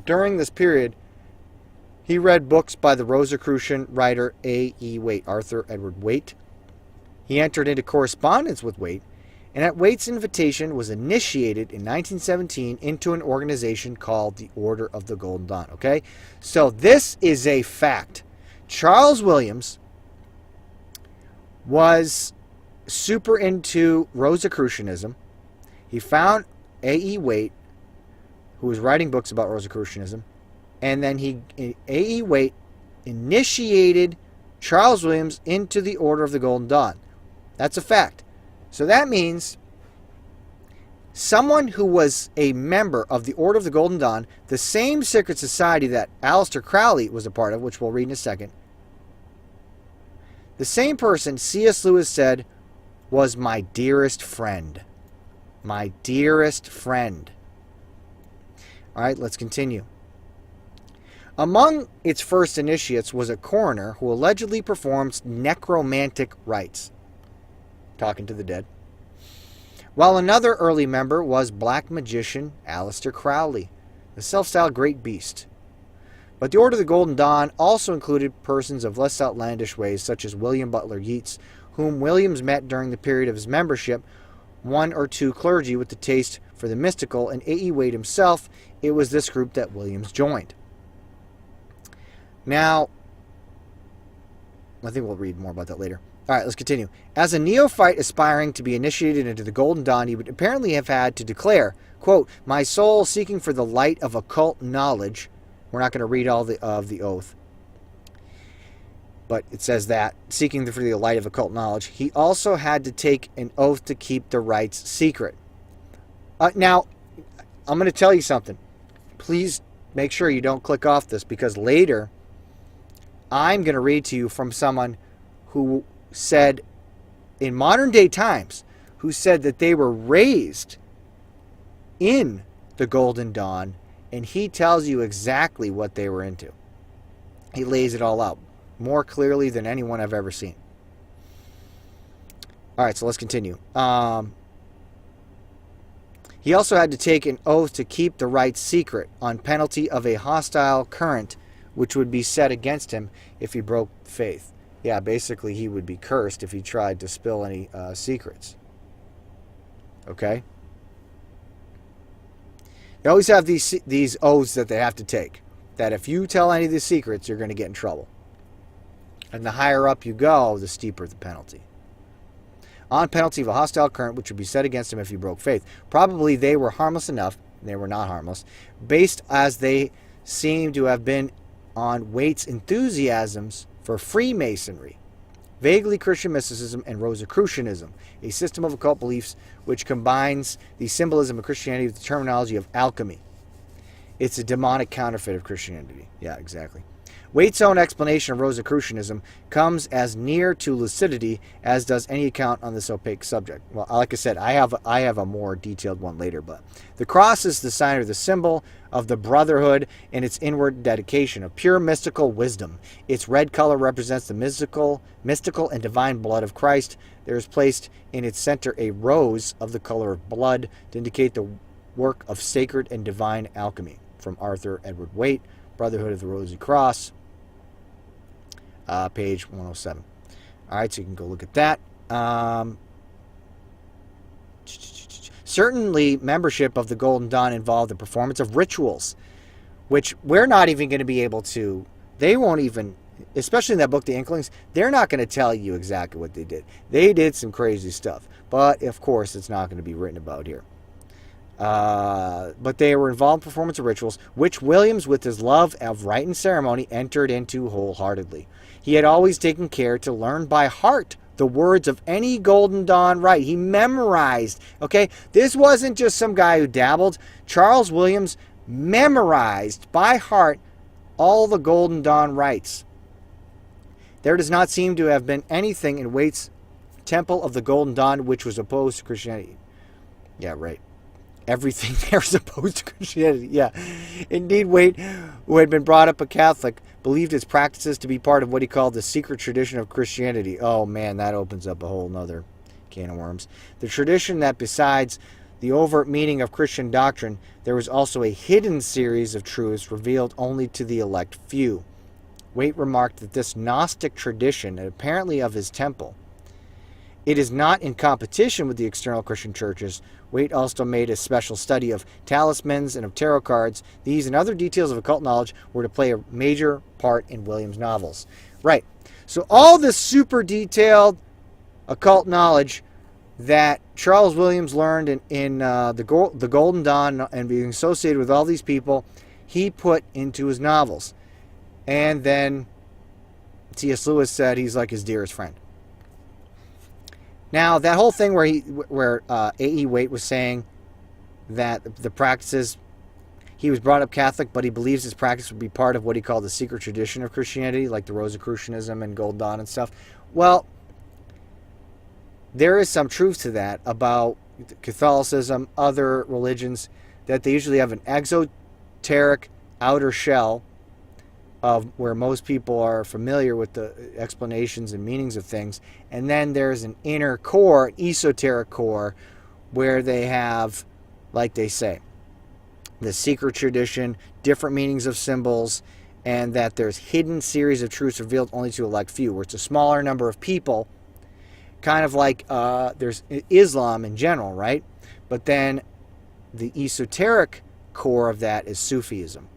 During this period, he read books by the Rosicrucian writer A.E. Waite, Arthur Edward Waite. He entered into correspondence with Waite, and at Waite's invitation was initiated in 1917 into an organization called the Order of the Golden Dawn. Okay? So this is a fact. Charles Williams was super into Rosicrucianism. He found A.E. Waite, who was writing books about Rosicrucianism, and then A.E. Waite initiated Charles Williams into the Order of the Golden Dawn. That's a fact. So that means someone who was a member of the Order of the Golden Dawn, the same secret society that Aleister Crowley was a part of, which we'll read in a second, the same person C.S. Lewis said was my dearest friend. My dearest friend. All right, let's continue. Among its first initiates was a coroner who allegedly performed necromantic rites, talking to the dead, while another early member was black magician Aleister Crowley, the self-styled Great Beast. But the Order of the Golden Dawn also included persons of less outlandish ways, such as William Butler Yeats, whom Williams met during the period of his membership, one or two clergy with the taste for the mystical, and A.E. Waite himself. It was this group that Williams joined. Now, I think we'll read more about that later. All right, let's continue. As a neophyte aspiring to be initiated into the Golden Dawn, he would apparently have had to declare, quote, my soul seeking for the light of occult knowledge. We're not going to read all of the oath, but it says that, seeking for the light of occult knowledge. He also had to take an oath to keep the rites secret. Now, I'm going to tell you something. Please make sure you don't click off this, because later I'm going to read to you from someone who said, in modern day times, who said that they were raised in the Golden Dawn, and he tells you exactly what they were into. He lays it all out more clearly than anyone I've ever seen. All right, so let's continue. He also had to take an oath to keep the rites secret on penalty of a hostile current which would be set against him if he broke faith. Yeah, basically he would be cursed if he tried to spill any secrets. Okay? They always have these oaths that they have to take, that if you tell any of the secrets, you're going to get in trouble. And the higher up you go, the steeper the penalty. on penalty of a hostile current which would be set against him if he broke faith. Probably they were harmless enough, they were not harmless, based as they seem to have been on Waite's enthusiasms for Freemasonry, vaguely Christian mysticism, and Rosicrucianism, a system of occult beliefs which combines the symbolism of Christianity with the terminology of alchemy. It's a demonic counterfeit of Christianity. Yeah, exactly. Waite's own explanation of Rosicrucianism comes as near to lucidity as does any account on this opaque subject. Well, like I said, I have a more detailed one later, but the cross is the sign or the symbol of the brotherhood and its inward dedication of pure mystical wisdom. Its red color represents the mystical and divine blood of Christ. There is placed in its center a rose of the color of blood to indicate the work of sacred and divine alchemy. From Arthur Edward Waite, Brotherhood of the Rosy Cross, page 107. All right, so you can go look at that. Certainly, membership of the Golden Dawn involved the performance of rituals, which we're not even going to be able to. They won't even, especially in that book, The Inklings, they're not going to tell you exactly what they did. They did some crazy stuff, but of course, it's not going to be written about here. But they were involved in performance of rituals, which Williams, with his love of rite and ceremony, entered into wholeheartedly. He had always taken care to learn by heart the words of any Golden Dawn rite. He memorized, okay? This wasn't just some guy who dabbled. Charles Williams memorized by heart all the Golden Dawn rites. There does not seem to have been anything in Waite's Temple of the Golden Dawn which was opposed to Christianity. Yeah, right. Everything there is opposed to Christianity. Yeah. Indeed, Waite, who had been brought up a Catholic, believed his practices to be part of what he called the secret tradition of Christianity. Oh, man, that opens up a whole nother can of worms. The tradition that besides the overt meaning of Christian doctrine, there was also a hidden series of truths revealed only to the elect few. Waite remarked that this Gnostic tradition, and apparently of his temple, it is not in competition with the external Christian churches. Waite also made a special study of talismans and of tarot cards. These and other details of occult knowledge were to play a major part in Williams' novels. Right. So all this super detailed occult knowledge that Charles Williams learned in the Golden Dawn and being associated with all these people, he put into his novels. And then C.S. Lewis said he's like his dearest friend. Now, that whole thing where A.E. Waite was saying that the practices, he was brought up Catholic, but he believes his practice would be part of what he called the secret tradition of Christianity, like the Rosicrucianism and Golden Dawn and stuff. Well, there is some truth to that about Catholicism, other religions, that they usually have an exoteric outer shell of where most people are familiar with the explanations and meanings of things. And then there's an inner core, an esoteric core, where they have, like they say, the secret tradition, different meanings of symbols, and that there's hidden series of truths revealed only to a select few, where it's a smaller number of people, kind of like there's Islam in general, right? But then the esoteric core of that is Sufism.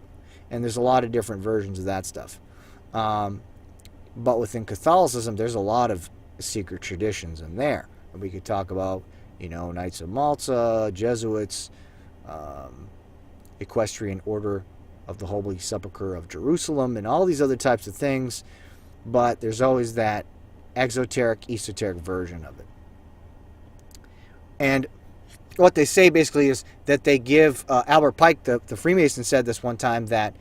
And there's a lot of different versions of that stuff. But within Catholicism, there's a lot of secret traditions in there. And we could talk about, Knights of Malta, Jesuits, Equestrian Order of the Holy Sepulchre of Jerusalem, and all these other types of things. But there's always that exoteric, esoteric version of it. And what they say basically is that they give, Albert Pike, the Freemason, said this one time, that,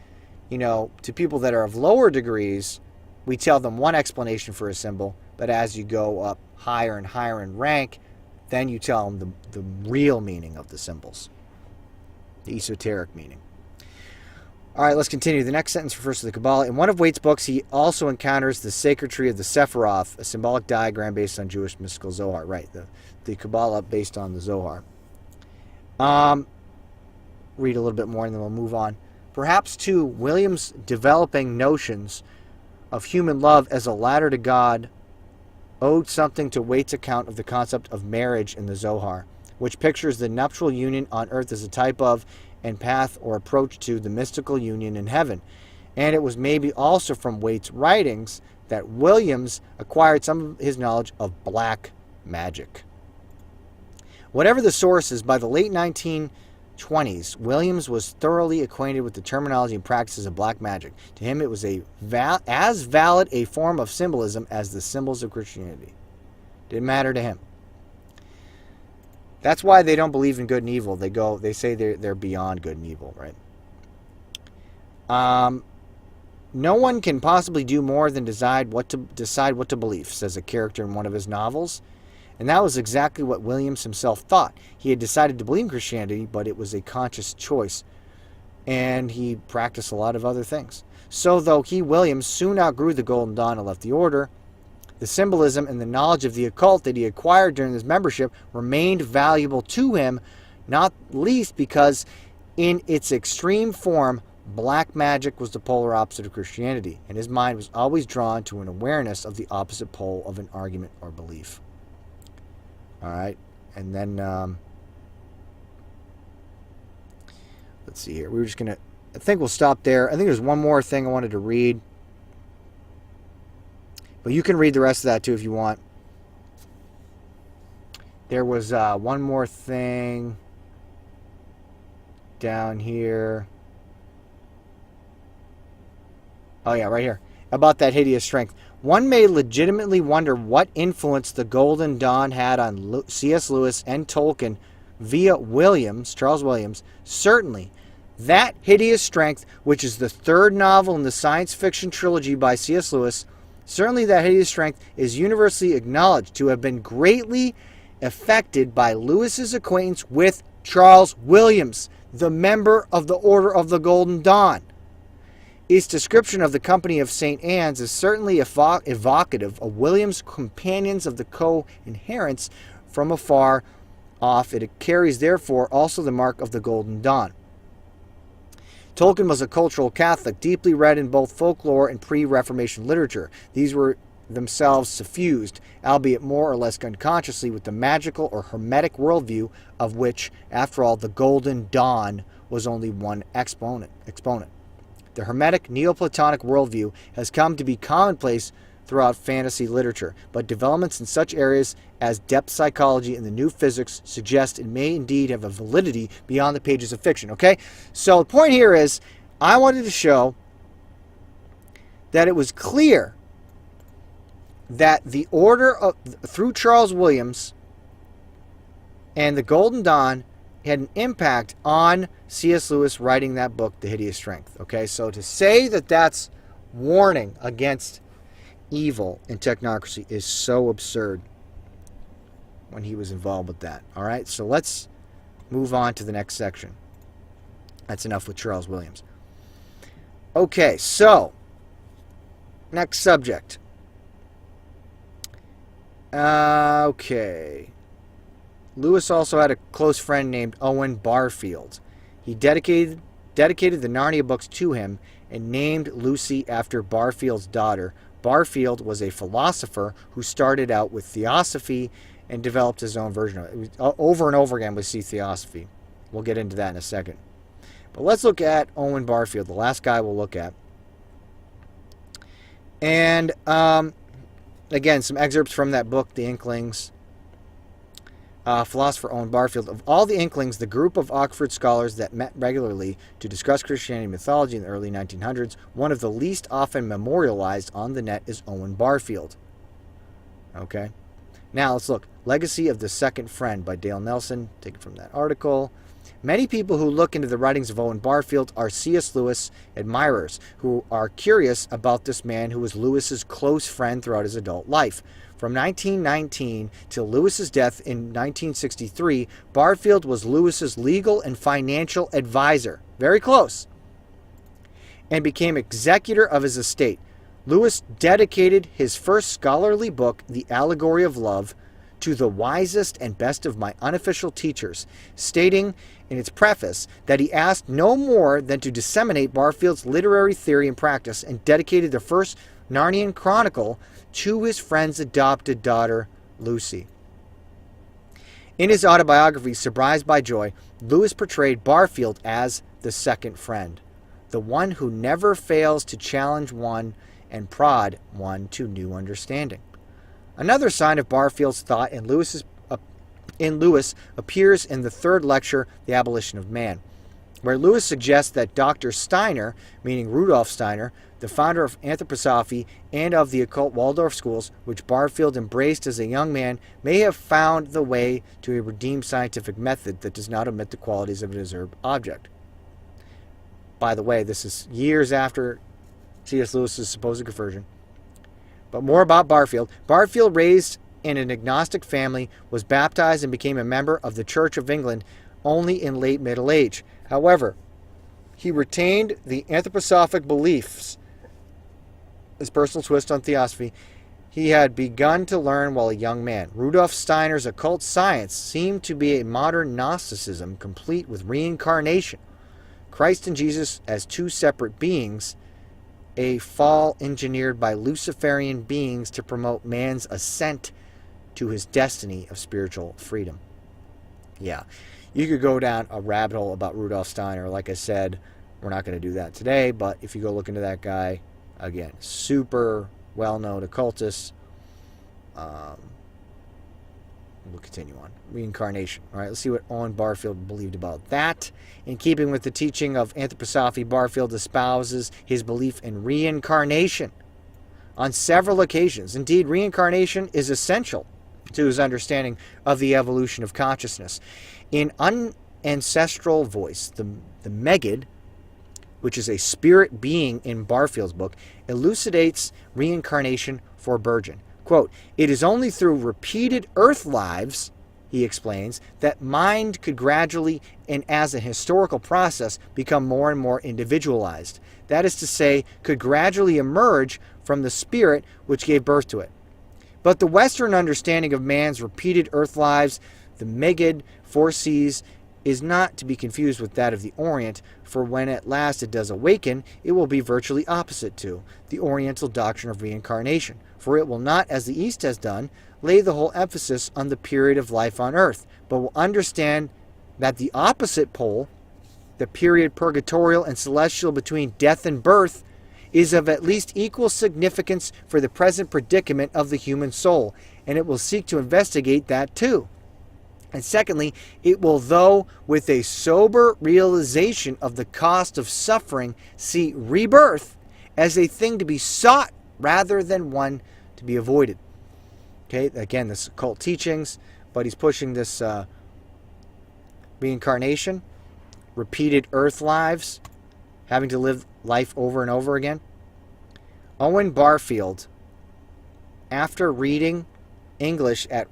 to people that are of lower degrees, we tell them one explanation for a symbol, but as you go up higher and higher in rank, then you tell them the real meaning of the symbols, the esoteric meaning. All right, let's continue. The next sentence refers to the Kabbalah. In one of Waite's books, he also encounters the sacred tree of the Sephiroth, a symbolic diagram based on Jewish mystical Zohar. Right, the Kabbalah based on the Zohar. Read a little bit more and then we'll move on. Perhaps, too, Williams' developing notions of human love as a ladder to God owed something to Waite's account of the concept of marriage in the Zohar, which pictures the nuptial union on earth as a type of and path or approach to the mystical union in heaven. And it was maybe also from Waite's writings that Williams acquired some of his knowledge of black magic. Whatever the source is, by the late 1920s, Williams was thoroughly acquainted with the terminology and practices of black magic. To him, it was as valid a form of symbolism as the symbols of Christianity. Didn't matter to him. That's why they don't believe in good and evil. They say they're beyond good and evil, right? No one can possibly do more than decide what to believe, says a character in one of his novels. And that was exactly what Williams himself thought. He had decided to believe in Christianity, but it was a conscious choice. And he practiced a lot of other things. So though Williams, soon outgrew the Golden Dawn and left the order, the symbolism and the knowledge of the occult that he acquired during his membership remained valuable to him, not least because in its extreme form, black magic was the polar opposite of Christianity, and his mind was always drawn to an awareness of the opposite pole of an argument or belief. All right, and then let's see here. I think we'll stop there. I think there's one more thing I wanted to read, but you can read the rest of that too if you want. There was one more thing down here. Oh yeah, right here. About that hideous strength. One may legitimately wonder what influence the Golden Dawn had on C.S. Lewis and Tolkien via Charles Williams. Certainly, that hideous strength, which is the third novel in the science fiction trilogy by C.S. Lewis, certainly that hideous strength is universally acknowledged to have been greatly affected by Lewis's acquaintance with Charles Williams, the member of the Order of the Golden Dawn. Its description of the Company of St. Anne's is certainly evocative of Williams' companions of the co-inherents from afar off. It carries, therefore, also the mark of the Golden Dawn. Tolkien was a cultural Catholic, deeply read in both folklore and pre-Reformation literature. These were themselves suffused, albeit more or less unconsciously, with the magical or hermetic worldview of which, after all, the Golden Dawn was only one exponent. The Hermetic Neoplatonic worldview has come to be commonplace throughout fantasy literature, but developments in such areas as depth psychology and the new physics suggest it may indeed have a validity beyond the pages of fiction. Okay? So the point here is, I wanted to show that it was clear that the order through Charles Williams and the Golden Dawn had an impact on C.S. Lewis writing that book, The Hideous Strength. Okay, so to say that that's warning against evil and technocracy is so absurd when he was involved with that. All right, so let's move on to the next section. That's enough with Charles Williams. Okay, so next subject. Okay. Lewis also had a close friend named Owen Barfield. He dedicated the Narnia books to him and named Lucy after Barfield's daughter. Barfield was a philosopher who started out with theosophy and developed his own version of it. Over and over again we see theosophy. We'll get into that in a second. But let's look at Owen Barfield, the last guy we'll look at. And again, some excerpts from that book, The Inklings. Philosopher Owen Barfield. Of all the Inklings, the group of Oxford scholars that met regularly to discuss Christianity and mythology in the early 1900s, one of the least often memorialized on the net is Owen Barfield. Okay. Now let's look. Legacy of the Second Friend by Dale Nelson, taken from that article. Many people who look into the writings of Owen Barfield are C.S. Lewis admirers who are curious about this man who was Lewis's close friend throughout his adult life. From 1919 till Lewis's death in 1963, Barfield was Lewis's legal and financial advisor, very close, and became executor of his estate. Lewis dedicated his first scholarly book, The Allegory of Love, to the wisest and best of my unofficial teachers, stating in its preface that he asked no more than to disseminate Barfield's literary theory and practice, and dedicated the first Narnian chronicle to his friend's adopted daughter, Lucy. In his autobiography, Surprised by Joy, Lewis portrayed Barfield as the second friend, the one who never fails to challenge one and prod one to new understanding. Another sign of Barfield's thought in Lewis appears in the third lecture, The Abolition of Man, where Lewis suggests that Dr. Steiner, meaning Rudolf Steiner, the founder of anthroposophy and of the occult Waldorf schools, which Barfield embraced as a young man, may have found the way to a redeemed scientific method that does not omit the qualities of an observed object. By the way, this is years after C.S. Lewis's supposed conversion. But more about Barfield. Barfield, raised in an agnostic family, was baptized and became a member of the Church of England only in late middle age. However, he retained the anthroposophic beliefs, his personal twist on theosophy, he had begun to learn while a young man. Rudolf Steiner's occult science seemed to be a modern Gnosticism, complete with reincarnation, Christ and Jesus as two separate beings, a fall engineered by Luciferian beings to promote man's ascent to his destiny of spiritual freedom. Yeah, you could go down a rabbit hole about Rudolf Steiner. Like I said, we're not going to do that today, but if you go look into that guy, again, super well-known occultist. We'll continue on. Reincarnation. All right, let's see what Owen Barfield believed about that. In keeping with the teaching of anthroposophy, Barfield espouses his belief in reincarnation on several occasions. Indeed, reincarnation is essential to his understanding of the evolution of consciousness. In Unancestral Voice, the Megid, which is a spirit being in Barfield's book, elucidates reincarnation for Burgeon. Quote, "It is only through repeated earth lives," he explains, "that mind could gradually and as a historical process become more and more individualized. That is to say, could gradually emerge from the spirit which gave birth to it. But the Western understanding of man's repeated earth lives, the Megid foresees, is not to be confused with that of the Orient, for when at last it does awaken, it will be virtually opposite to the Oriental doctrine of reincarnation, for it will not, as the East has done, lay the whole emphasis on the period of life on earth, but will understand that the opposite pole, the period purgatorial and celestial between death and birth, is of at least equal significance for the present predicament of the human soul, and it will seek to investigate that too. And secondly, it will, though with a sober realization of the cost of suffering, see rebirth as a thing to be sought rather than one to be avoided." Okay, again, this occult teachings, but he's pushing this reincarnation, repeated earth lives, having to live life over and over again. Owen Barfield, after reading English at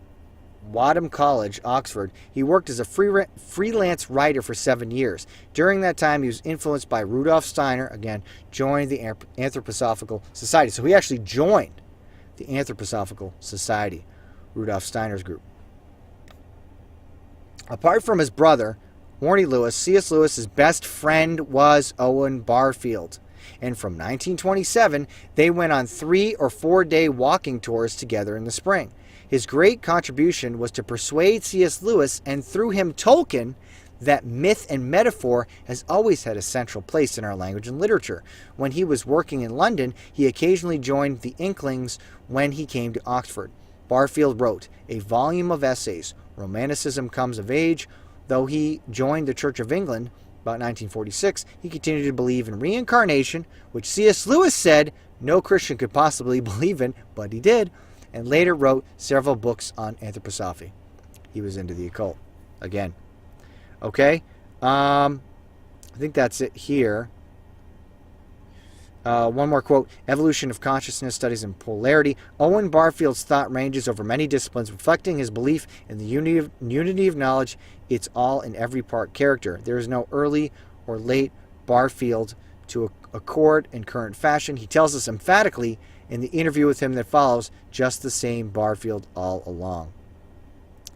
Wadham College, Oxford, he worked as a freelance writer for 7 years. During that time, he was influenced by Rudolf Steiner, again, joined the Anthroposophical Society. So he actually joined the Anthroposophical Society, Rudolf Steiner's group. Apart from his brother, Warnie Lewis, C.S. Lewis's best friend was Owen Barfield. And from 1927, they went on 3 or 4 day walking tours together in the spring. His great contribution was to persuade C.S. Lewis, and through him Tolkien, that myth and metaphor has always had a central place in our language and literature. When he was working in London, he occasionally joined the Inklings when he came to Oxford. Barfield wrote a volume of essays, Romanticism Comes of Age. Though he joined the Church of England about 1946, he continued to believe in reincarnation, which C.S. Lewis said no Christian could possibly believe in, but he did, and later wrote several books on anthroposophy. He was into the occult again. Okay, I think that's it here. One more quote. Evolution of Consciousness Studies in Polarity. Owen Barfield's thought ranges over many disciplines, reflecting his belief in the unity of knowledge. It's all in every part character. There is no early or late Barfield to accord in current fashion. He tells us emphatically in the interview with him that follows, just the same Barfield all along.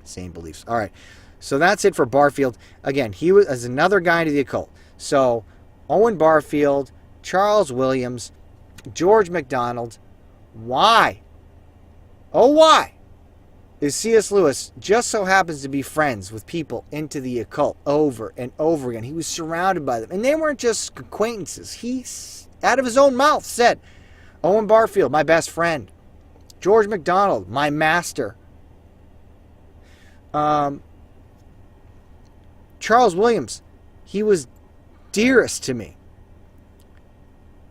Same beliefs. All right. So that's it for Barfield. Again, he was as another guy into the occult. So Owen Barfield, Charles Williams, George MacDonald. Why? Oh, why? Is C.S. Lewis just so happens to be friends with people into the occult over and over again. He was surrounded by them. And they weren't just acquaintances. He, out of his own mouth, said, Owen Barfield, my best friend. George MacDonald, my master. Charles Williams, he was dearest to me.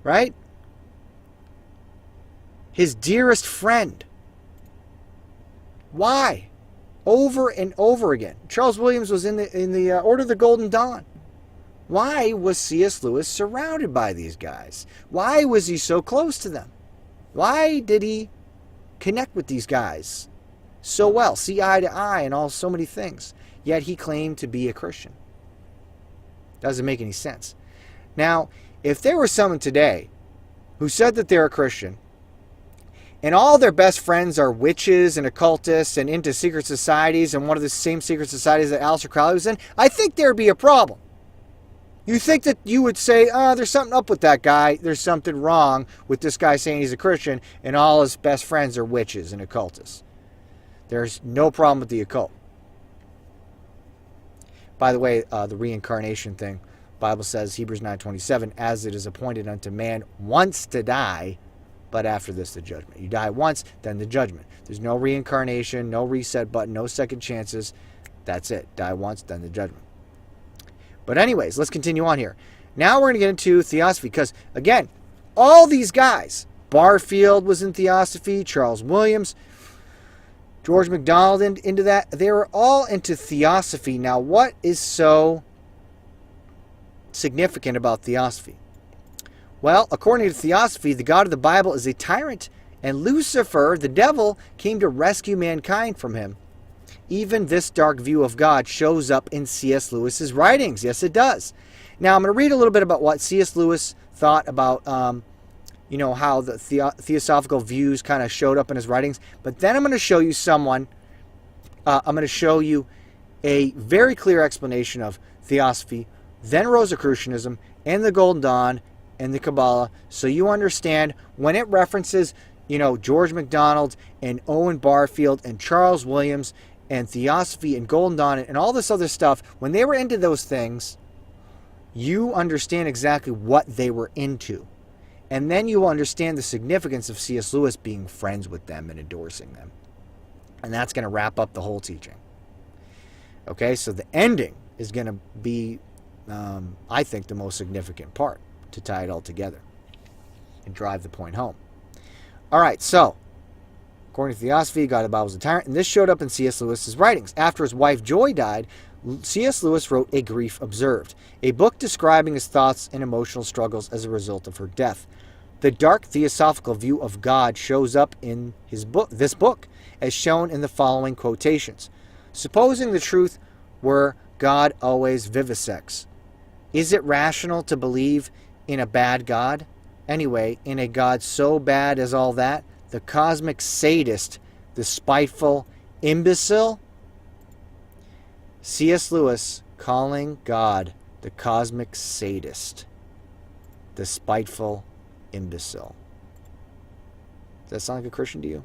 Right? His dearest friend. Why? Over and over again. Charles Williams was in the Order of the Golden Dawn. Why was C.S. Lewis surrounded by these guys? Why was he so close to them? Why did he connect with these guys so well, see eye to eye and so many things? Yet he claimed to be a Christian. Doesn't make any sense. Now, if there was someone today who said that they're a Christian, and all their best friends are witches and occultists and into secret societies and one of the same secret societies that Aleister Crowley was in, I think there'd be a problem. You think that you would say, there's something up with that guy. There's something wrong with this guy saying he's a Christian and all his best friends are witches and occultists. There's no problem with the occult. By the way, the reincarnation thing, Bible says, Hebrews 9:27, as it is appointed unto man once to die, but after this the judgment. You die once, then the judgment. There's no reincarnation, no reset button, no second chances. That's it. Die once, then the judgment. But anyways, let's continue on here. Now we're going to get into theosophy because, again, all these guys, Barfield was in theosophy, Charles Williams, George MacDonald into that. They were all into theosophy. Now, what is so significant about theosophy? Well, according to theosophy, the God of the Bible is a tyrant, and Lucifer, the devil, came to rescue mankind from him. Even this dark view of God shows up in C.S. Lewis's writings. Yes, it does. Now, I'm going to read a little bit about what C.S. Lewis thought about, how the theosophical views kind of showed up in his writings. But then I'm going to show you I'm going to show you a very clear explanation of theosophy, then Rosicrucianism, and the Golden Dawn, and the Kabbalah, so you understand when it references, George MacDonald and Owen Barfield and Charles Williams and theosophy and Golden Dawn and all this other stuff, when they were into those things, you understand exactly what they were into. And then you will understand the significance of C.S. Lewis being friends with them and endorsing them. And that's going to wrap up the whole teaching. Okay, so the ending is going to be, I think, the most significant part to tie it all together and drive the point home. All right, so according to theosophy, God of the Bible was a tyrant, and this showed up in C.S. Lewis's writings. After his wife Joy died, C.S. Lewis wrote A Grief Observed, a book describing his thoughts and emotional struggles as a result of her death. The dark theosophical view of God shows up in this book, as shown in the following quotations. Supposing the truth were God always vivisects, is it rational to believe in a bad God? Anyway, in a God so bad as all that, the cosmic sadist, the spiteful imbecile? C.S. Lewis calling God the cosmic sadist, the spiteful imbecile. Does that sound like a Christian to you?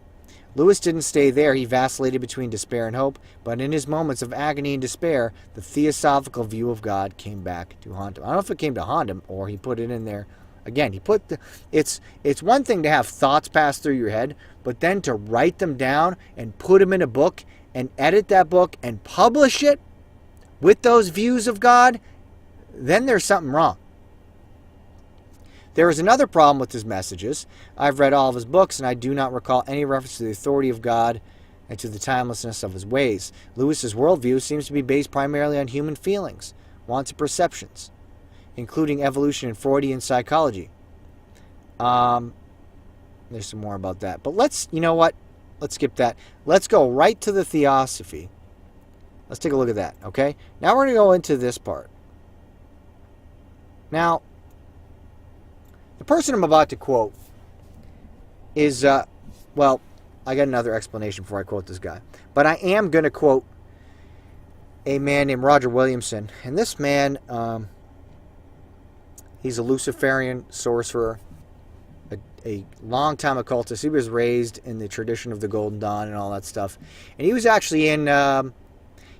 Lewis didn't stay there. He vacillated between despair and hope, but in his moments of agony and despair, the theosophical view of God came back to haunt him. I don't know if it came to haunt him or he put it in there. Again, it's one thing to have thoughts pass through your head, but then to write them down and put them in a book and edit that book and publish it with those views of God, then there's something wrong. There is another problem with his messages. I've read all of his books, and I do not recall any reference to the authority of God and to the timelessness of his ways. Lewis's worldview seems to be based primarily on human feelings, wants, and perceptions, including evolution and Freudian psychology. There's some more about that. But let's skip that. Let's go right to the theosophy. Let's take a look at that, okay? Now we're going to go into this part. Now, the person I'm about to quote is, I got another explanation before I quote this guy. But I am going to quote a man named Roger Williamson. And this man, he's a Luciferian sorcerer, a long-time occultist. He was raised in the tradition of the Golden Dawn and all that stuff. And he was actually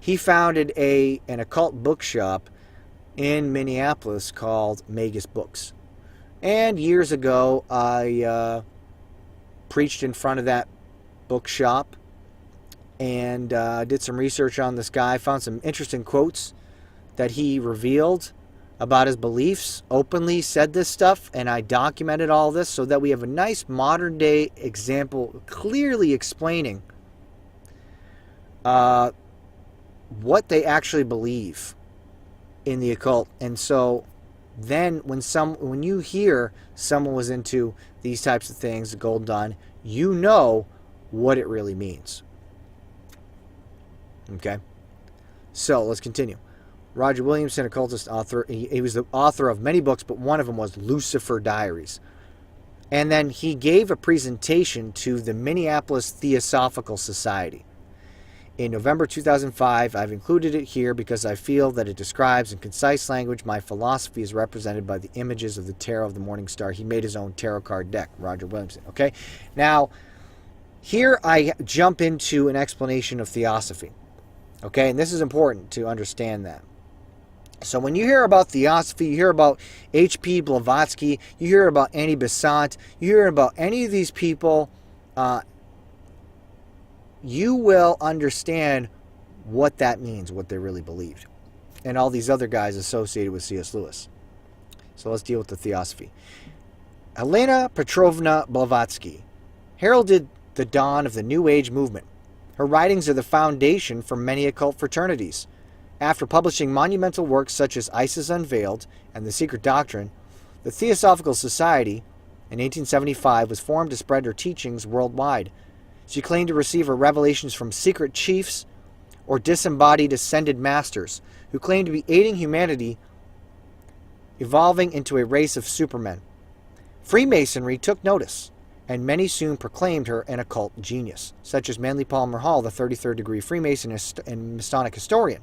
he founded an occult bookshop in Minneapolis called Magus Books. And years ago, I preached in front of that bookshop and did some research on this guy. Found some interesting quotes that he revealed about his beliefs, openly said this stuff, and I documented all this so that we have a nice modern day example clearly explaining what they actually believe in the occult. And so then when you hear someone was into these types of things, the Golden Dawn, you know what it really means. Okay? So let's continue. Roger Williamson, occultist author, he was the author of many books, but one of them was Lucifer Diaries. And then he gave a presentation to the Minneapolis Theosophical Society. In November 2005, I've included it here because I feel that it describes in concise language my philosophy is represented by the images of the tarot of the morning star. He made his own tarot card deck, Roger Williamson. Okay? Now, here I jump into an explanation of theosophy. Okay? And this is important to understand that. So when you hear about theosophy, you hear about H.P. Blavatsky, you hear about Annie Besant, you hear about any of these people, you will understand what that means, what they really believed. And all these other guys associated with C.S. Lewis. So let's deal with the theosophy. Helena Petrovna Blavatsky heralded the dawn of the New Age movement. Her writings are the foundation for many occult fraternities. After publishing monumental works such as Isis Unveiled and The Secret Doctrine, the Theosophical Society in 1875 was formed to spread her teachings worldwide. She claimed to receive her revelations from secret chiefs or disembodied ascended masters who claimed to be aiding humanity evolving into a race of supermen. Freemasonry took notice, and many soon proclaimed her an occult genius, such as Manly Palmer Hall, the 33rd degree Freemason and Masonic historian,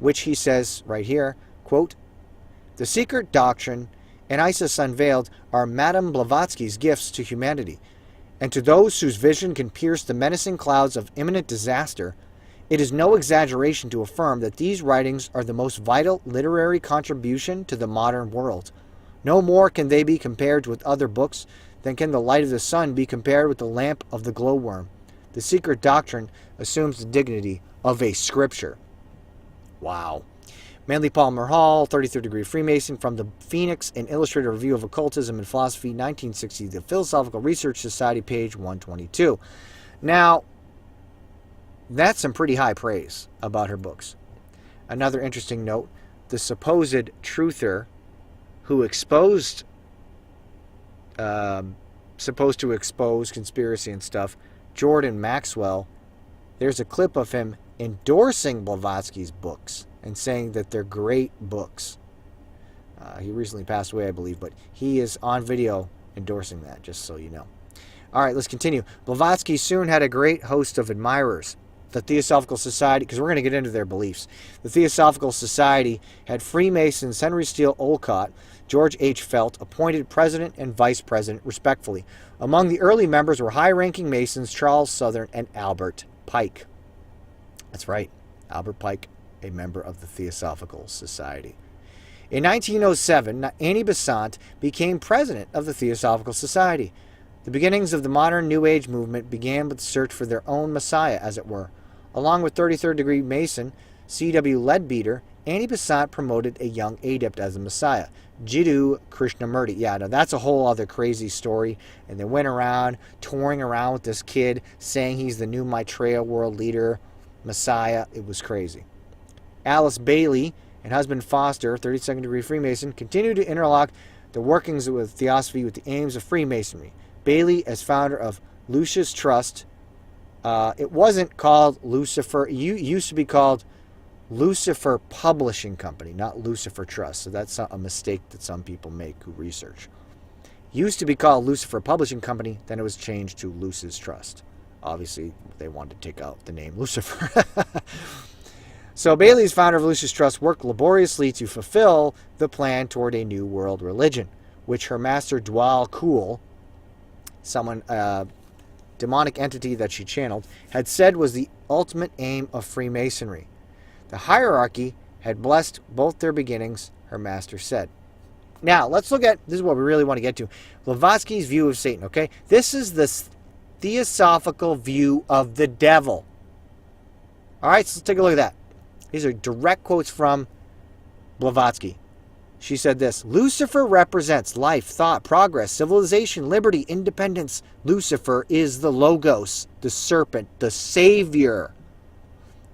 which he says right here, quote, "The Secret Doctrine and Isis Unveiled are Madame Blavatsky's gifts to humanity, and to those whose vision can pierce the menacing clouds of imminent disaster, it is no exaggeration to affirm that these writings are the most vital literary contribution to the modern world. No more can they be compared with other books than can the light of the sun be compared with the lamp of the glowworm. The Secret Doctrine assumes the dignity of a scripture." Wow. Manly Palmer Hall, 33rd degree Freemason, from the Phoenix and Illustrated Review of Occultism and Philosophy, 1960, the Philosophical Research Society, page 122. Now, that's some pretty high praise about her books. Another interesting note, the supposed truther who supposed to expose conspiracy and stuff, Jordan Maxwell, there's a clip of him endorsing Blavatsky's books and saying that they're great books. He recently passed away, I believe, but he is on video endorsing that, just so you know. All right, let's continue. Blavatsky soon had a great host of admirers. The Theosophical Society, because we're going to get into their beliefs. The Theosophical Society had Freemasons Henry Steele Olcott, George H. Felt, appointed president and vice president, respectively. Among the early members were high-ranking Masons Charles Southern and Albert Pike. That's right, Albert Pike, a member of the Theosophical Society. In 1907, Annie Besant became president of the Theosophical Society. The beginnings of the modern New Age movement began with the search for their own Messiah, as it were. Along with 33rd degree Mason C.W. Leadbeater, Annie Besant promoted a young adept as a Messiah, Jiddu Krishnamurti. Yeah, now that's a whole other crazy story. And they went around touring around with this kid, saying he's the new Maitreya world leader, Messiah. It was crazy. Alice Bailey and husband Foster, 32nd degree Freemason, continued to interlock the workings of Theosophy with the aims of Freemasonry. Bailey, as founder of Lucis Trust, it wasn't called Lucifer. It used to be called Lucifer Publishing Company, not Lucifer Trust. So that's a mistake that some people make who research. Used to be called Lucifer Publishing Company, then it was changed to Lucis Trust. Obviously, they wanted to take out the name Lucifer. So Bailey's founder of Lucis Trust worked laboriously to fulfill the plan toward a new world religion, which her master Dwal Kul, someone, demonic entity that she channeled, had said was the ultimate aim of Freemasonry. The hierarchy had blessed both their beginnings, her master said. Now, let's look at, this is what we really want to get to, Blavatsky's view of Satan, okay? This is the theosophical view of the devil. All right, so let's take a look at that. These are direct quotes from Blavatsky. She said this: Lucifer represents life, thought, progress, civilization, liberty, independence. Lucifer is the Logos, the serpent, the savior.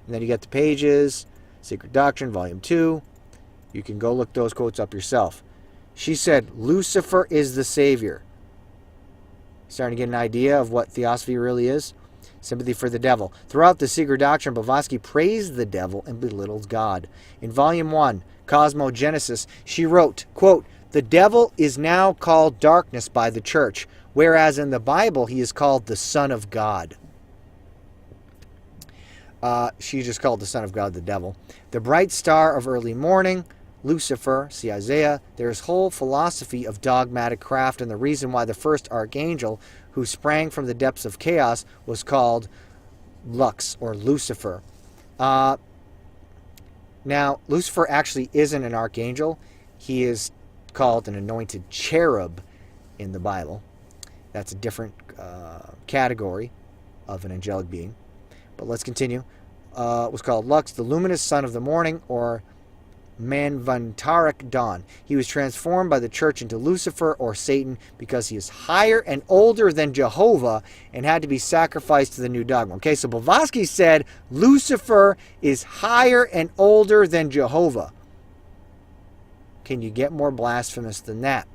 And then you get the pages, Secret Doctrine, Volume 2. You can go look those quotes up yourself. She said, Lucifer is the savior. Starting to get an idea of what theosophy really is? Sympathy for the devil. Throughout the Secret Doctrine, Blavatsky praised the devil and belittles God. In Volume 1, Cosmogenesis, she wrote, quote, the devil is now called darkness by the church, whereas in the Bible he is called the Son of God. She just called the Son of God the devil. The bright star of early morning, Lucifer, see Isaiah. There's whole philosophy of dogmatic craft, and the reason why the first archangel who sprang from the depths of chaos was called Lux, or Lucifer. Now, Lucifer actually isn't an archangel. He is called an anointed cherub in the Bible. That's a different category of an angelic being. But let's continue. It was called Lux, the luminous son of the morning, or Manvantaric dawn. He was transformed by the church into Lucifer, or Satan, because he is higher and older than Jehovah and had to be sacrificed to the new dogma. Okay, so Blavatsky said Lucifer is higher and older than Jehovah. Can you get more blasphemous than that?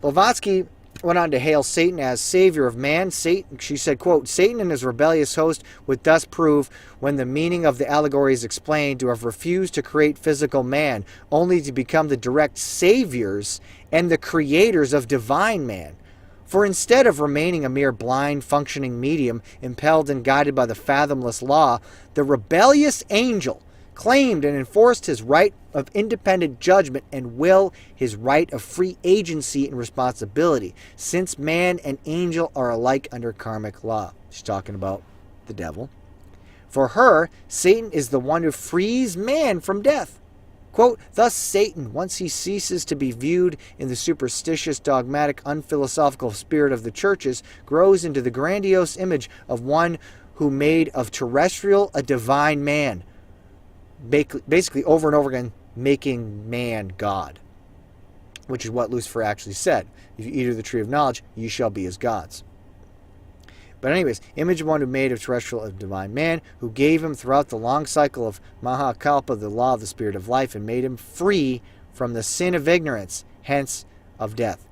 Blavatsky went on to hail Satan as savior of man. Satan, she said, quote, Satan and his rebellious host would thus prove, when the meaning of the allegory is explained, to have refused to create physical man, only to become the direct saviors and the creators of divine man. For instead of remaining a mere blind, functioning medium, impelled and guided by the fathomless law, the rebellious angel claimed and enforced his right of independent judgment and will, his right of free agency and responsibility, since man and angel are alike under karmic law. She's talking about the devil. For her, Satan is the one who frees man from death. Quote, thus Satan, once he ceases to be viewed in the superstitious, dogmatic, unphilosophical spirit of the churches, grows into the grandiose image of one who made of terrestrial a divine man, basically over and over again making man God, which is what Lucifer actually said. If you eat of the tree of knowledge, you shall be as gods. But anyways, image of one who made of terrestrial a divine man, who gave him throughout the long cycle of Mahakalpa the law of the spirit of life, and made him free from the sin of ignorance, hence of death.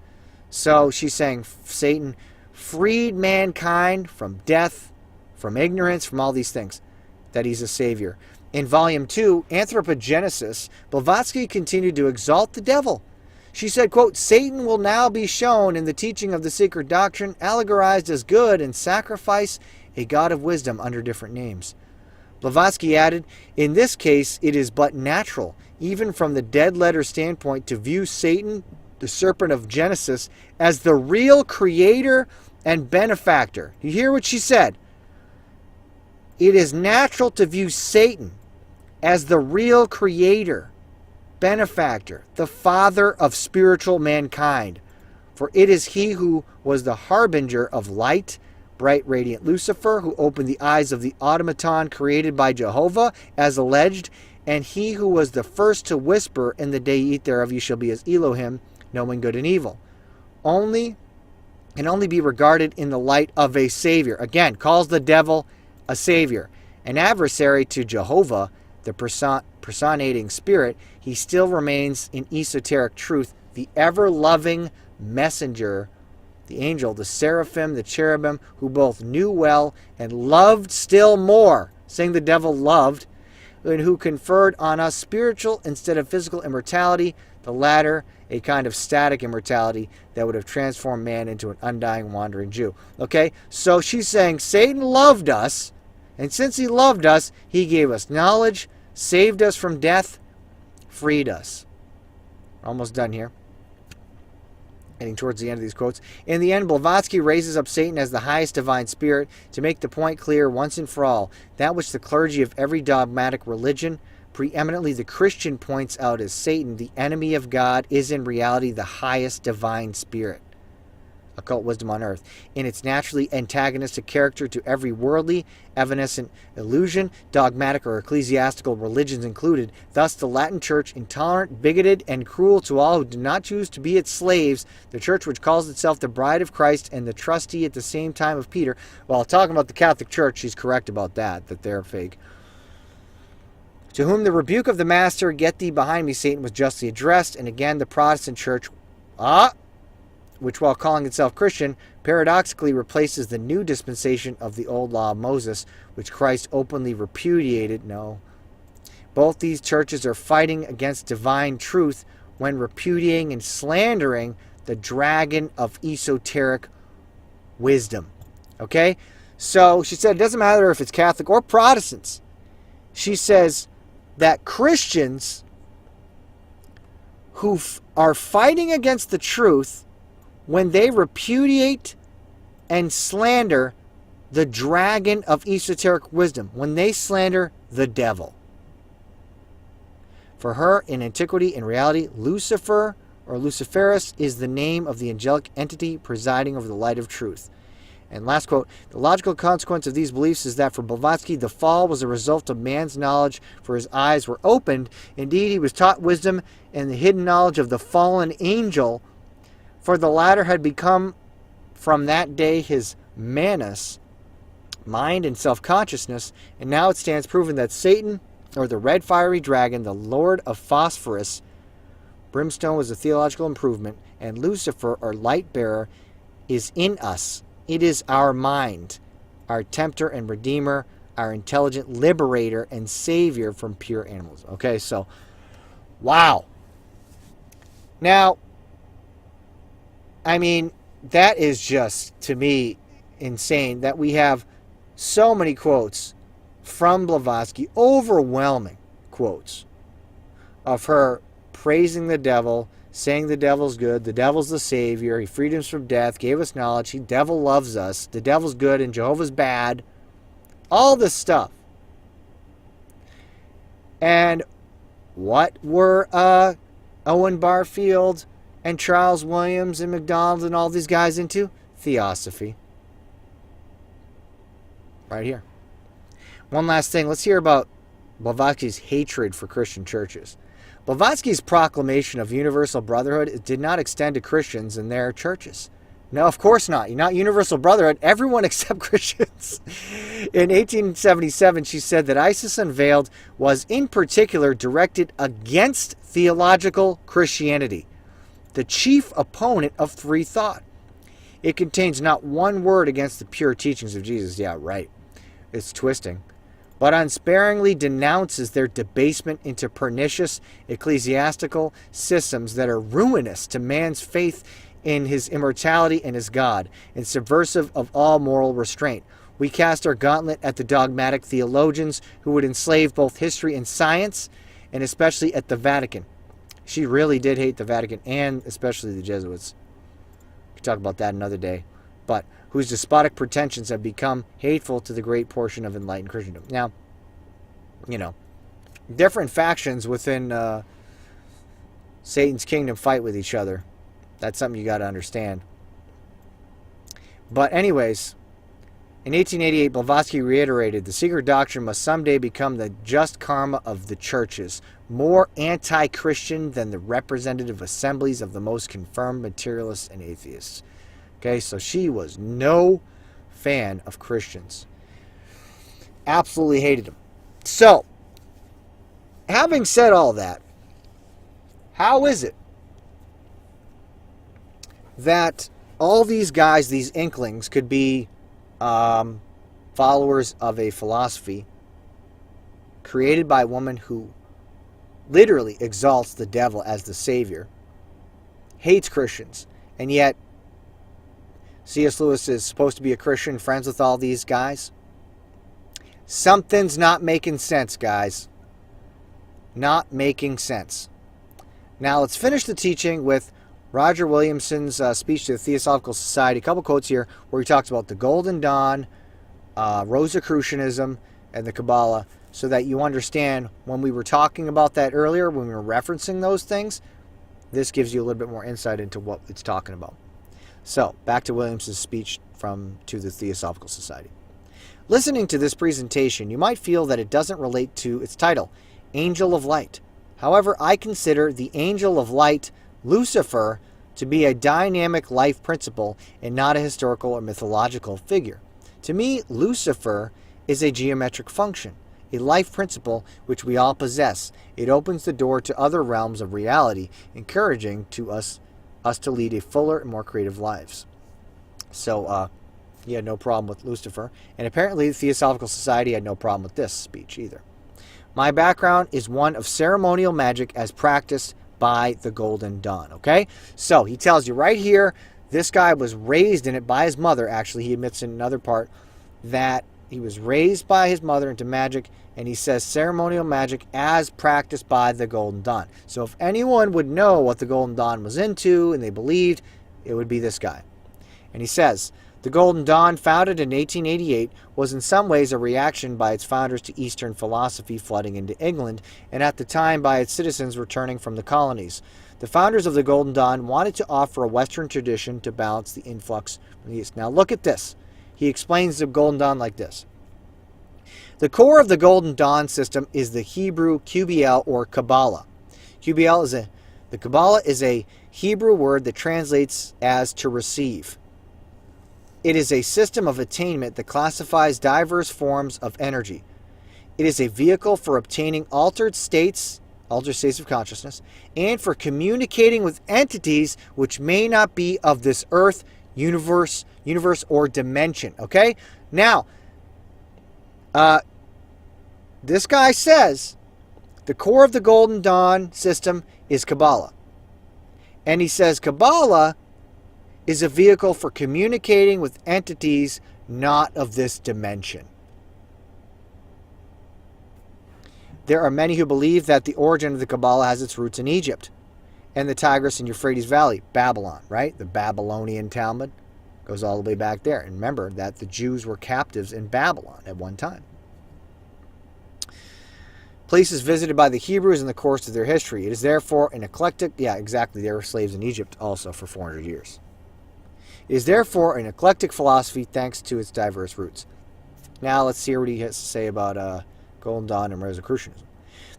So she's saying Satan freed mankind from death, from ignorance, from all these things, that he's a savior. In Volume 2, Anthropogenesis, Blavatsky continued to exalt the devil. She said, quote, Satan will now be shown in the teaching of the secret doctrine, allegorized as good and sacrifice, a god of wisdom under different names. Blavatsky added, in this case, it is but natural, even from the dead letter standpoint, to view Satan, the serpent of Genesis, as the real creator and benefactor. You hear what she said? It is natural to view Satan as the real creator, benefactor, the father of spiritual mankind. For it is he who was the harbinger of light, bright radiant Lucifer, who opened the eyes of the automaton created by Jehovah, as alleged, and he who was the first to whisper, in the day you eat thereof you shall be as Elohim, knowing good and evil. Can only be regarded in the light of a savior. Again, calls the devil a savior. An adversary to Jehovah, the personating spirit, he still remains in esoteric truth, the ever-loving messenger, the angel, the seraphim, the cherubim, who both knew well and loved still more, saying the devil loved, and who conferred on us spiritual instead of physical immortality, the latter a kind of static immortality that would have transformed man into an undying wandering Jew. Okay, so she's saying Satan loved us, and since he loved us, he gave us knowledge, saved us from death, freed us. Almost done here. Getting towards the end of these quotes. In the end, Blavatsky raises up Satan as the highest divine spirit to make the point clear once and for all. That which the clergy of every dogmatic religion, preeminently the Christian, points out as Satan, the enemy of God, is in reality the highest divine spirit. occult wisdom on earth, in its naturally antagonistic character to every worldly, evanescent illusion, dogmatic or ecclesiastical religions included. Thus, the Latin Church, intolerant, bigoted, and cruel to all who do not choose to be its slaves, the Church which calls itself the bride of Christ and the trustee at the same time of Peter. Well, talking about the Catholic Church, she's correct about that they're fake. To whom the rebuke of the Master, "Get thee behind me, Satan," was justly addressed. And again, the Protestant Church, which while calling itself Christian, paradoxically replaces the new dispensation of the old law of Moses, which Christ openly repudiated. No. Both these churches are fighting against divine truth when repudiating and slandering the dragon of esoteric wisdom. Okay? So she said it doesn't matter if it's Catholic or Protestants. She says that Christians who are fighting against the truth when they repudiate and slander the dragon of esoteric wisdom, when they slander the devil. For her, in antiquity, in reality, Lucifer or Luciferus is the name of the angelic entity presiding over the light of truth. And last quote, the logical consequence of these beliefs is that for Blavatsky, the fall was a result of man's knowledge, for his eyes were opened. Indeed, he was taught wisdom and the hidden knowledge of the fallen angel, for the latter had become from that day his manus, mind and self-consciousness, and now it stands proven that Satan, or the red fiery dragon, the lord of phosphorus, brimstone was a theological improvement, and Lucifer, or light bearer, is in us. It is our mind, our tempter and redeemer, our intelligent liberator and savior from pure animals. Okay, so, wow. Now, I mean, that is just, to me, insane that we have so many quotes from Blavatsky, overwhelming quotes of her praising the devil, saying the devil's good, the devil's the savior, he freed us from death, gave us knowledge, the devil loves us, the devil's good and Jehovah's bad, all this stuff. And what were Owen Barfield and Charles Williams and McDonald and all these guys into? Theosophy. Right here. One last thing, let's hear about Blavatsky's hatred for Christian churches. Blavatsky's proclamation of universal brotherhood did not extend to Christians and their churches. No, of course not. Not universal brotherhood. Everyone except Christians. In 1877, she said that ISIS Unveiled was in particular directed against theological Christianity, the chief opponent of free thought. It contains not one word against the pure teachings of Jesus. Yeah, right. It's twisting. But unsparingly denounces their debasement into pernicious ecclesiastical systems that are ruinous to man's faith in his immortality and his God, and subversive of all moral restraint. We cast our gauntlet at the dogmatic theologians who would enslave both history and science, and especially at the Vatican. She really did hate the Vatican, and especially the Jesuits. We can talk about that another day. But whose despotic pretensions have become hateful to the great portion of enlightened Christendom. Now, you know, different factions within Satan's kingdom fight with each other. That's something you got to understand. But anyways, in 1888, Blavatsky reiterated, the secret doctrine must someday become the just karma of the churches, more anti-Christian than the representative assemblies of the most confirmed materialists and atheists. Okay, so she was no fan of Christians. Absolutely hated them. So, having said all that, how is it that all these guys, these inklings, could be followers of a philosophy created by a woman who literally exalts the devil as the savior, hates Christians, and yet C.S. Lewis is supposed to be a Christian, friends with all these guys? Something's not making sense, guys. Not making sense. Now, let's finish the teaching with Roger Williamson's speech to the Theosophical Society. A couple quotes here where he talks about the Golden Dawn, Rosicrucianism, and the Kabbalah, so that you understand when we were talking about that earlier, when we were referencing those things, this gives you a little bit more insight into what it's talking about. So, back to Williams' speech to the Theosophical Society. Listening to this presentation, you might feel that it doesn't relate to its title, Angel of Light. However, I consider the Angel of Light, Lucifer, to be a dynamic life principle and not a historical or mythological figure. To me, Lucifer is a geometric function, a life principle which we all possess. It opens the door to other realms of reality, encouraging us to lead a fuller and more creative lives. So, he had no problem with Lucifer, and apparently the Theosophical Society had no problem with this speech either. My background is one of ceremonial magic as practiced by the Golden Dawn, okay? So he tells you right here, this guy was raised in it by his mother. Actually, he admits in another part that he was raised by his mother into magic, and he says ceremonial magic as practiced by the Golden Dawn. So if anyone would know what the Golden Dawn was into and they believed, it would be this guy. And he says, the Golden Dawn, founded in 1888, was in some ways a reaction by its founders to Eastern philosophy flooding into England, and at the time by its citizens returning from the colonies. The founders of the Golden Dawn wanted to offer a Western tradition to balance the influx from the East. Now look at this. He explains the Golden Dawn like this. The core of the Golden Dawn system is the Hebrew QBL or Kabbalah. The Kabbalah is a Hebrew word that translates as to receive. It is a system of attainment that classifies diverse forms of energy. It is a vehicle for obtaining altered states of consciousness, and for communicating with entities which may not be of this earth, universe, or dimension. Okay? Now, this guy says the core of the Golden Dawn system is Kabbalah. And he says Kabbalah is a vehicle for communicating with entities not of this dimension. There are many who believe that the origin of the Kabbalah has its roots in Egypt and the Tigris and Euphrates Valley, Babylon, right? The Babylonian Talmud goes all the way back there. And remember that the Jews were captives in Babylon at one time. Places visited by the Hebrews in the course of their history. It is therefore an eclectic, they were slaves in Egypt also for 400 years. It is therefore an eclectic philosophy thanks to its diverse roots. Now let's hear what he has to say about Golden Dawn and Rosicrucianism.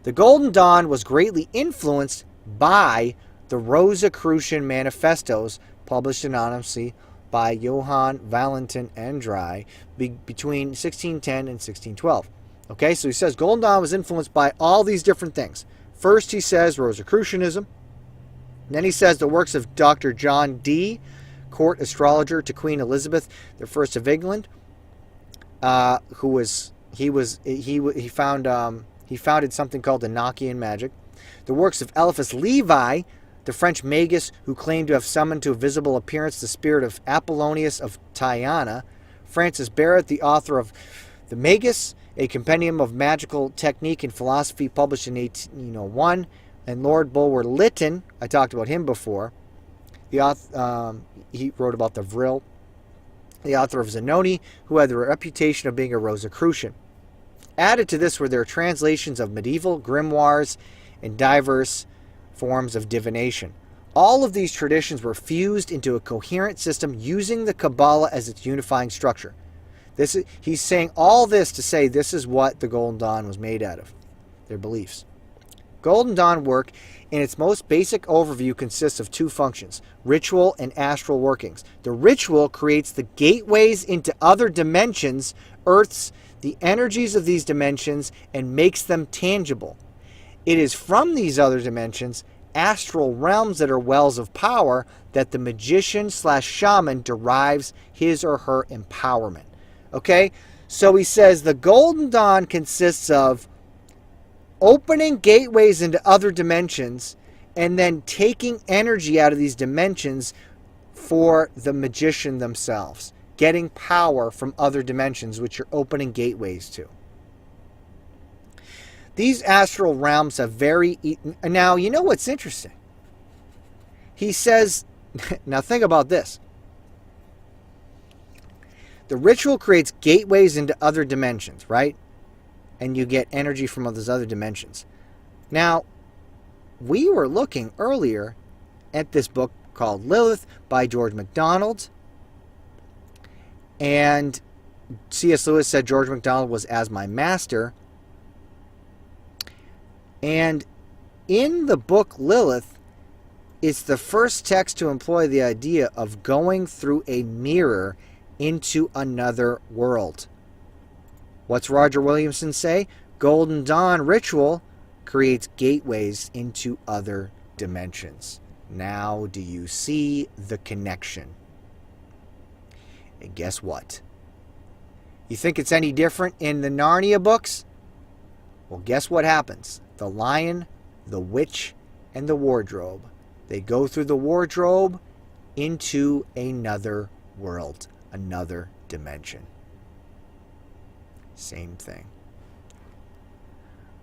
The Golden Dawn was greatly influenced by the Rosicrucian manifestos published anonymously by Johann Valentin Andrei between 1610 and 1612. Okay, so he says Golden Dawn was influenced by all these different things. First he says Rosicrucianism. Then he says the works of Dr. John Dee, court astrologer to Queen Elizabeth I of England, he founded something called Enochian magic. The works of Eliphas Levi, the French magus who claimed to have summoned to a visible appearance the spirit of Apollonius of Tyana. Francis Barrett, the author of The Magus, a compendium of magical technique and philosophy published in 1801. And Lord Bulwer Lytton, I talked about him before. The author, he wrote about the Vril, the author of Zanoni, who had the reputation of being a Rosicrucian. Added to this were their translations of medieval grimoires and diverse forms of divination. All of these traditions were fused into a coherent system using the Kabbalah as its unifying structure. He's saying all this to say this is what the Golden Dawn was made out of, their beliefs. Golden Dawn work, in its most basic overview, consists of two functions, ritual and astral workings. The ritual creates the gateways into other dimensions, earths, the energies of these dimensions, and makes them tangible. It is from these other dimensions, astral realms that are wells of power, that the magician/shaman derives his or her empowerment. Okay? So he says the Golden Dawn consists of opening gateways into other dimensions and then taking energy out of these dimensions for the magician themselves. Getting power from other dimensions, which you're opening gateways to. These astral realms have Now, you know what's interesting? He says, now think about this. The ritual creates gateways into other dimensions, right? And you get energy from all those other dimensions. Now, we were looking earlier at this book called Lilith by George MacDonald. And C.S. Lewis said George MacDonald was as my master. And in the book Lilith, it's the first text to employ the idea of going through a mirror into another world. What's Roger Williamson say? Golden Dawn ritual creates gateways into other dimensions. Now do you see the connection? And guess what? You think it's any different in the Narnia books? Well, guess what happens? The lion, the witch, and the wardrobe. They go through the wardrobe into another world, another dimension. Same thing.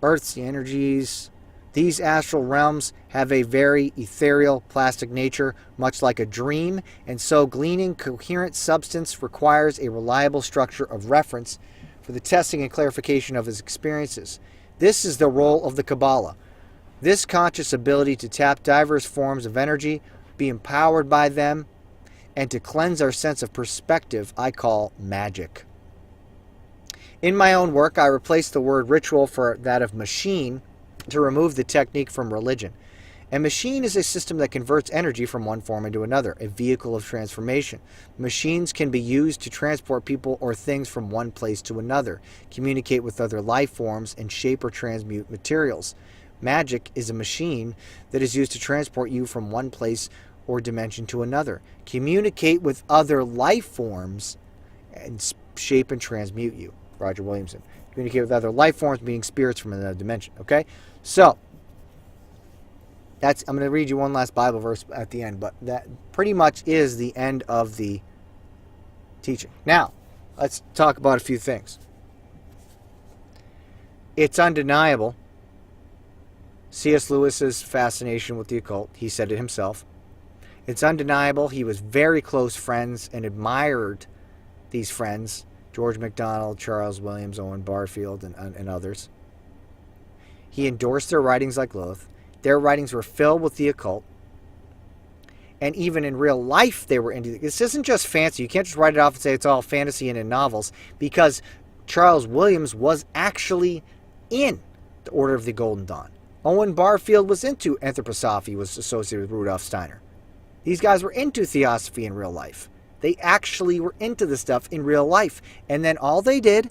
Earth's energies. These astral realms have a very ethereal, plastic nature, much like a dream, and so gleaning coherent substance requires a reliable structure of reference for the testing and clarification of his experiences. This is the role of the Kabbalah. This conscious ability to tap diverse forms of energy, be empowered by them, and to cleanse our sense of perspective, I call magic. In my own work, I replaced the word ritual for that of machine to remove the technique from religion. A machine is a system that converts energy from one form into another, a vehicle of transformation. Machines can be used to transport people or things from one place to another, communicate with other life forms, and shape or transmute materials. Magic is a machine that is used to transport you from one place or dimension to another, communicate with other life forms, and shape and transmute you. Roger Williamson. Communicate with other life forms, being spirits from another dimension. Okay? So, I'm going to read you one last Bible verse at the end, but that pretty much is the end of the teaching. Now, let's talk about a few things. It's undeniable. C.S. Lewis's fascination with the occult, he said it himself. It's undeniable he was very close friends and admired these friends, George MacDonald, Charles Williams, Owen Barfield, and others. He endorsed their writings like Lilith. Their writings were filled with the occult. And even in real life, they were into it. This isn't just fancy. You can't just write it off and say it's all fantasy and in novels, because Charles Williams was actually in the Order of the Golden Dawn. Owen Barfield was into anthroposophy, was associated with Rudolf Steiner. These guys were into theosophy in real life. They actually were into the stuff in real life. And then all they did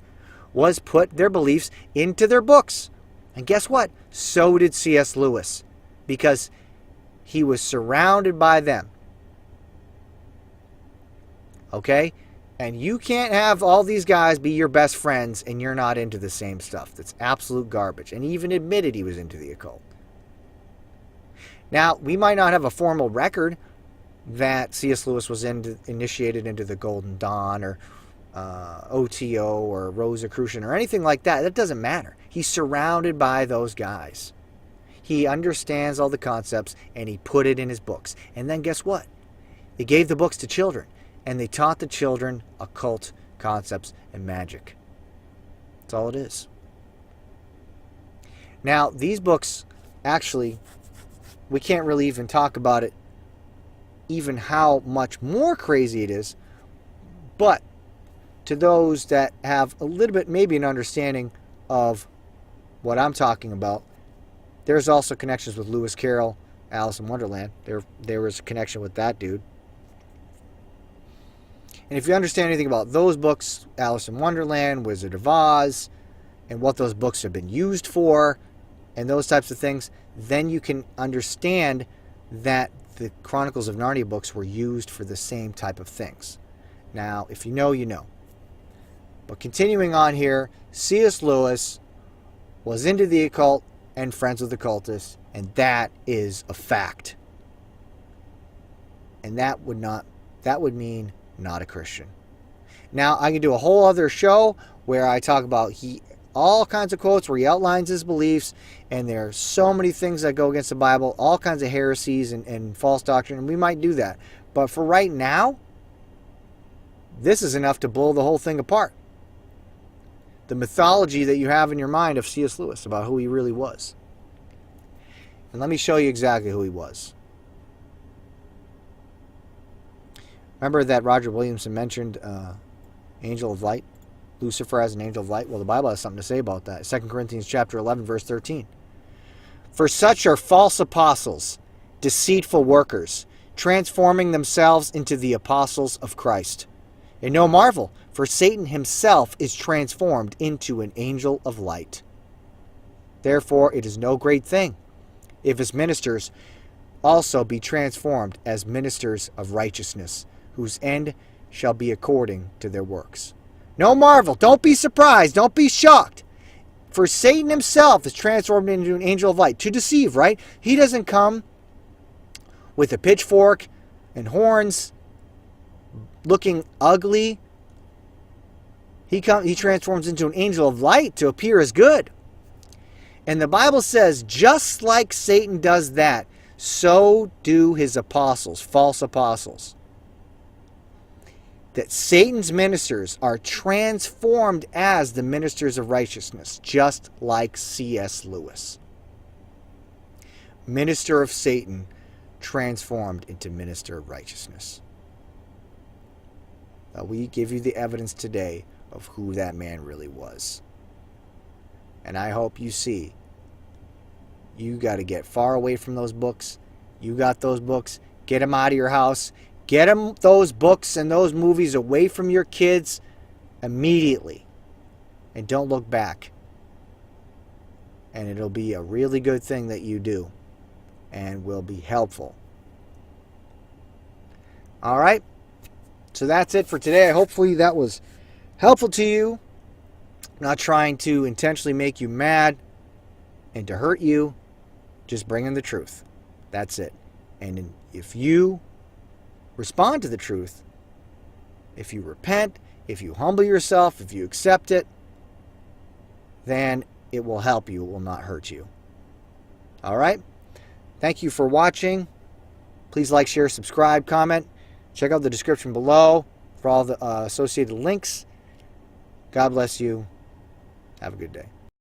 was put their beliefs into their books. And guess what? So did C.S. Lewis, because he was surrounded by them. Okay? And you can't have all these guys be your best friends and you're not into the same stuff. That's absolute garbage. And he even admitted he was into the occult. Now, we might not have a formal record that C.S. Lewis was initiated into the Golden Dawn or OTO or Rosicrucian or anything like that. That doesn't matter. He's surrounded by those guys. He understands all the concepts and he put it in his books. And then guess what? He gave the books to children and they taught the children occult concepts and magic. That's all it is. Now, these books, actually, we can't really even talk about it, even how much more crazy it is, but to those that have a little bit, maybe an understanding of what I'm talking about, there's also connections with Lewis Carroll, Alice in Wonderland. There was a connection with that dude. And if you understand anything about those books, Alice in Wonderland, Wizard of Oz, and what those books have been used for, and those types of things, then you can understand that the Chronicles of Narnia books were used for the same type of things. Now, if you know, you know. But continuing on here, C.S. Lewis was into the occult and friends with occultists, and that is a fact. And that would mean not a Christian. Now, I can do a whole other show where I talk about all kinds of quotes where he outlines his beliefs, and there are so many things that go against the Bible, all kinds of heresies and false doctrine, and we might do that. But for right now, this is enough to blow the whole thing apart. The mythology that you have in your mind of C.S. Lewis about who he really was. And let me show you exactly who he was. Remember that Roger Williamson mentioned angel of light, Lucifer as an angel of light? Well, the Bible has something to say about that. 2 Corinthians chapter 11, verse 13. For such are false apostles, deceitful workers, transforming themselves into the apostles of Christ. And no marvel, for Satan himself is transformed into an angel of light. Therefore, it is no great thing if his ministers also be transformed as ministers of righteousness, whose end shall be according to their works. No marvel, don't be surprised, don't be shocked. For Satan himself is transformed into an angel of light to deceive, right? He doesn't come with a pitchfork and horns looking ugly. He transforms into an angel of light to appear as good. And the Bible says, just like Satan does that, so do his apostles, false apostles. That Satan's ministers are transformed as the ministers of righteousness, just like C.S. Lewis. Minister of Satan transformed into minister of righteousness. We give you the evidence today of who that man really was. And I hope you see, you got to get far away from those books. You got those books, get them out of your house. Get them, those books and those movies, away from your kids immediately. And don't look back. And it'll be a really good thing that you do. And will be helpful. All right. So that's it for today. Hopefully that was helpful to you. I'm not trying to intentionally make you mad and to hurt you. Just bringing the truth. That's it. And if you respond to the truth, if you repent, if you humble yourself, if you accept it, then it will help you. It will not hurt you. All right? Thank you for watching. Please like, share, subscribe, comment. Check out the description below for all the associated links. God bless you. Have a good day.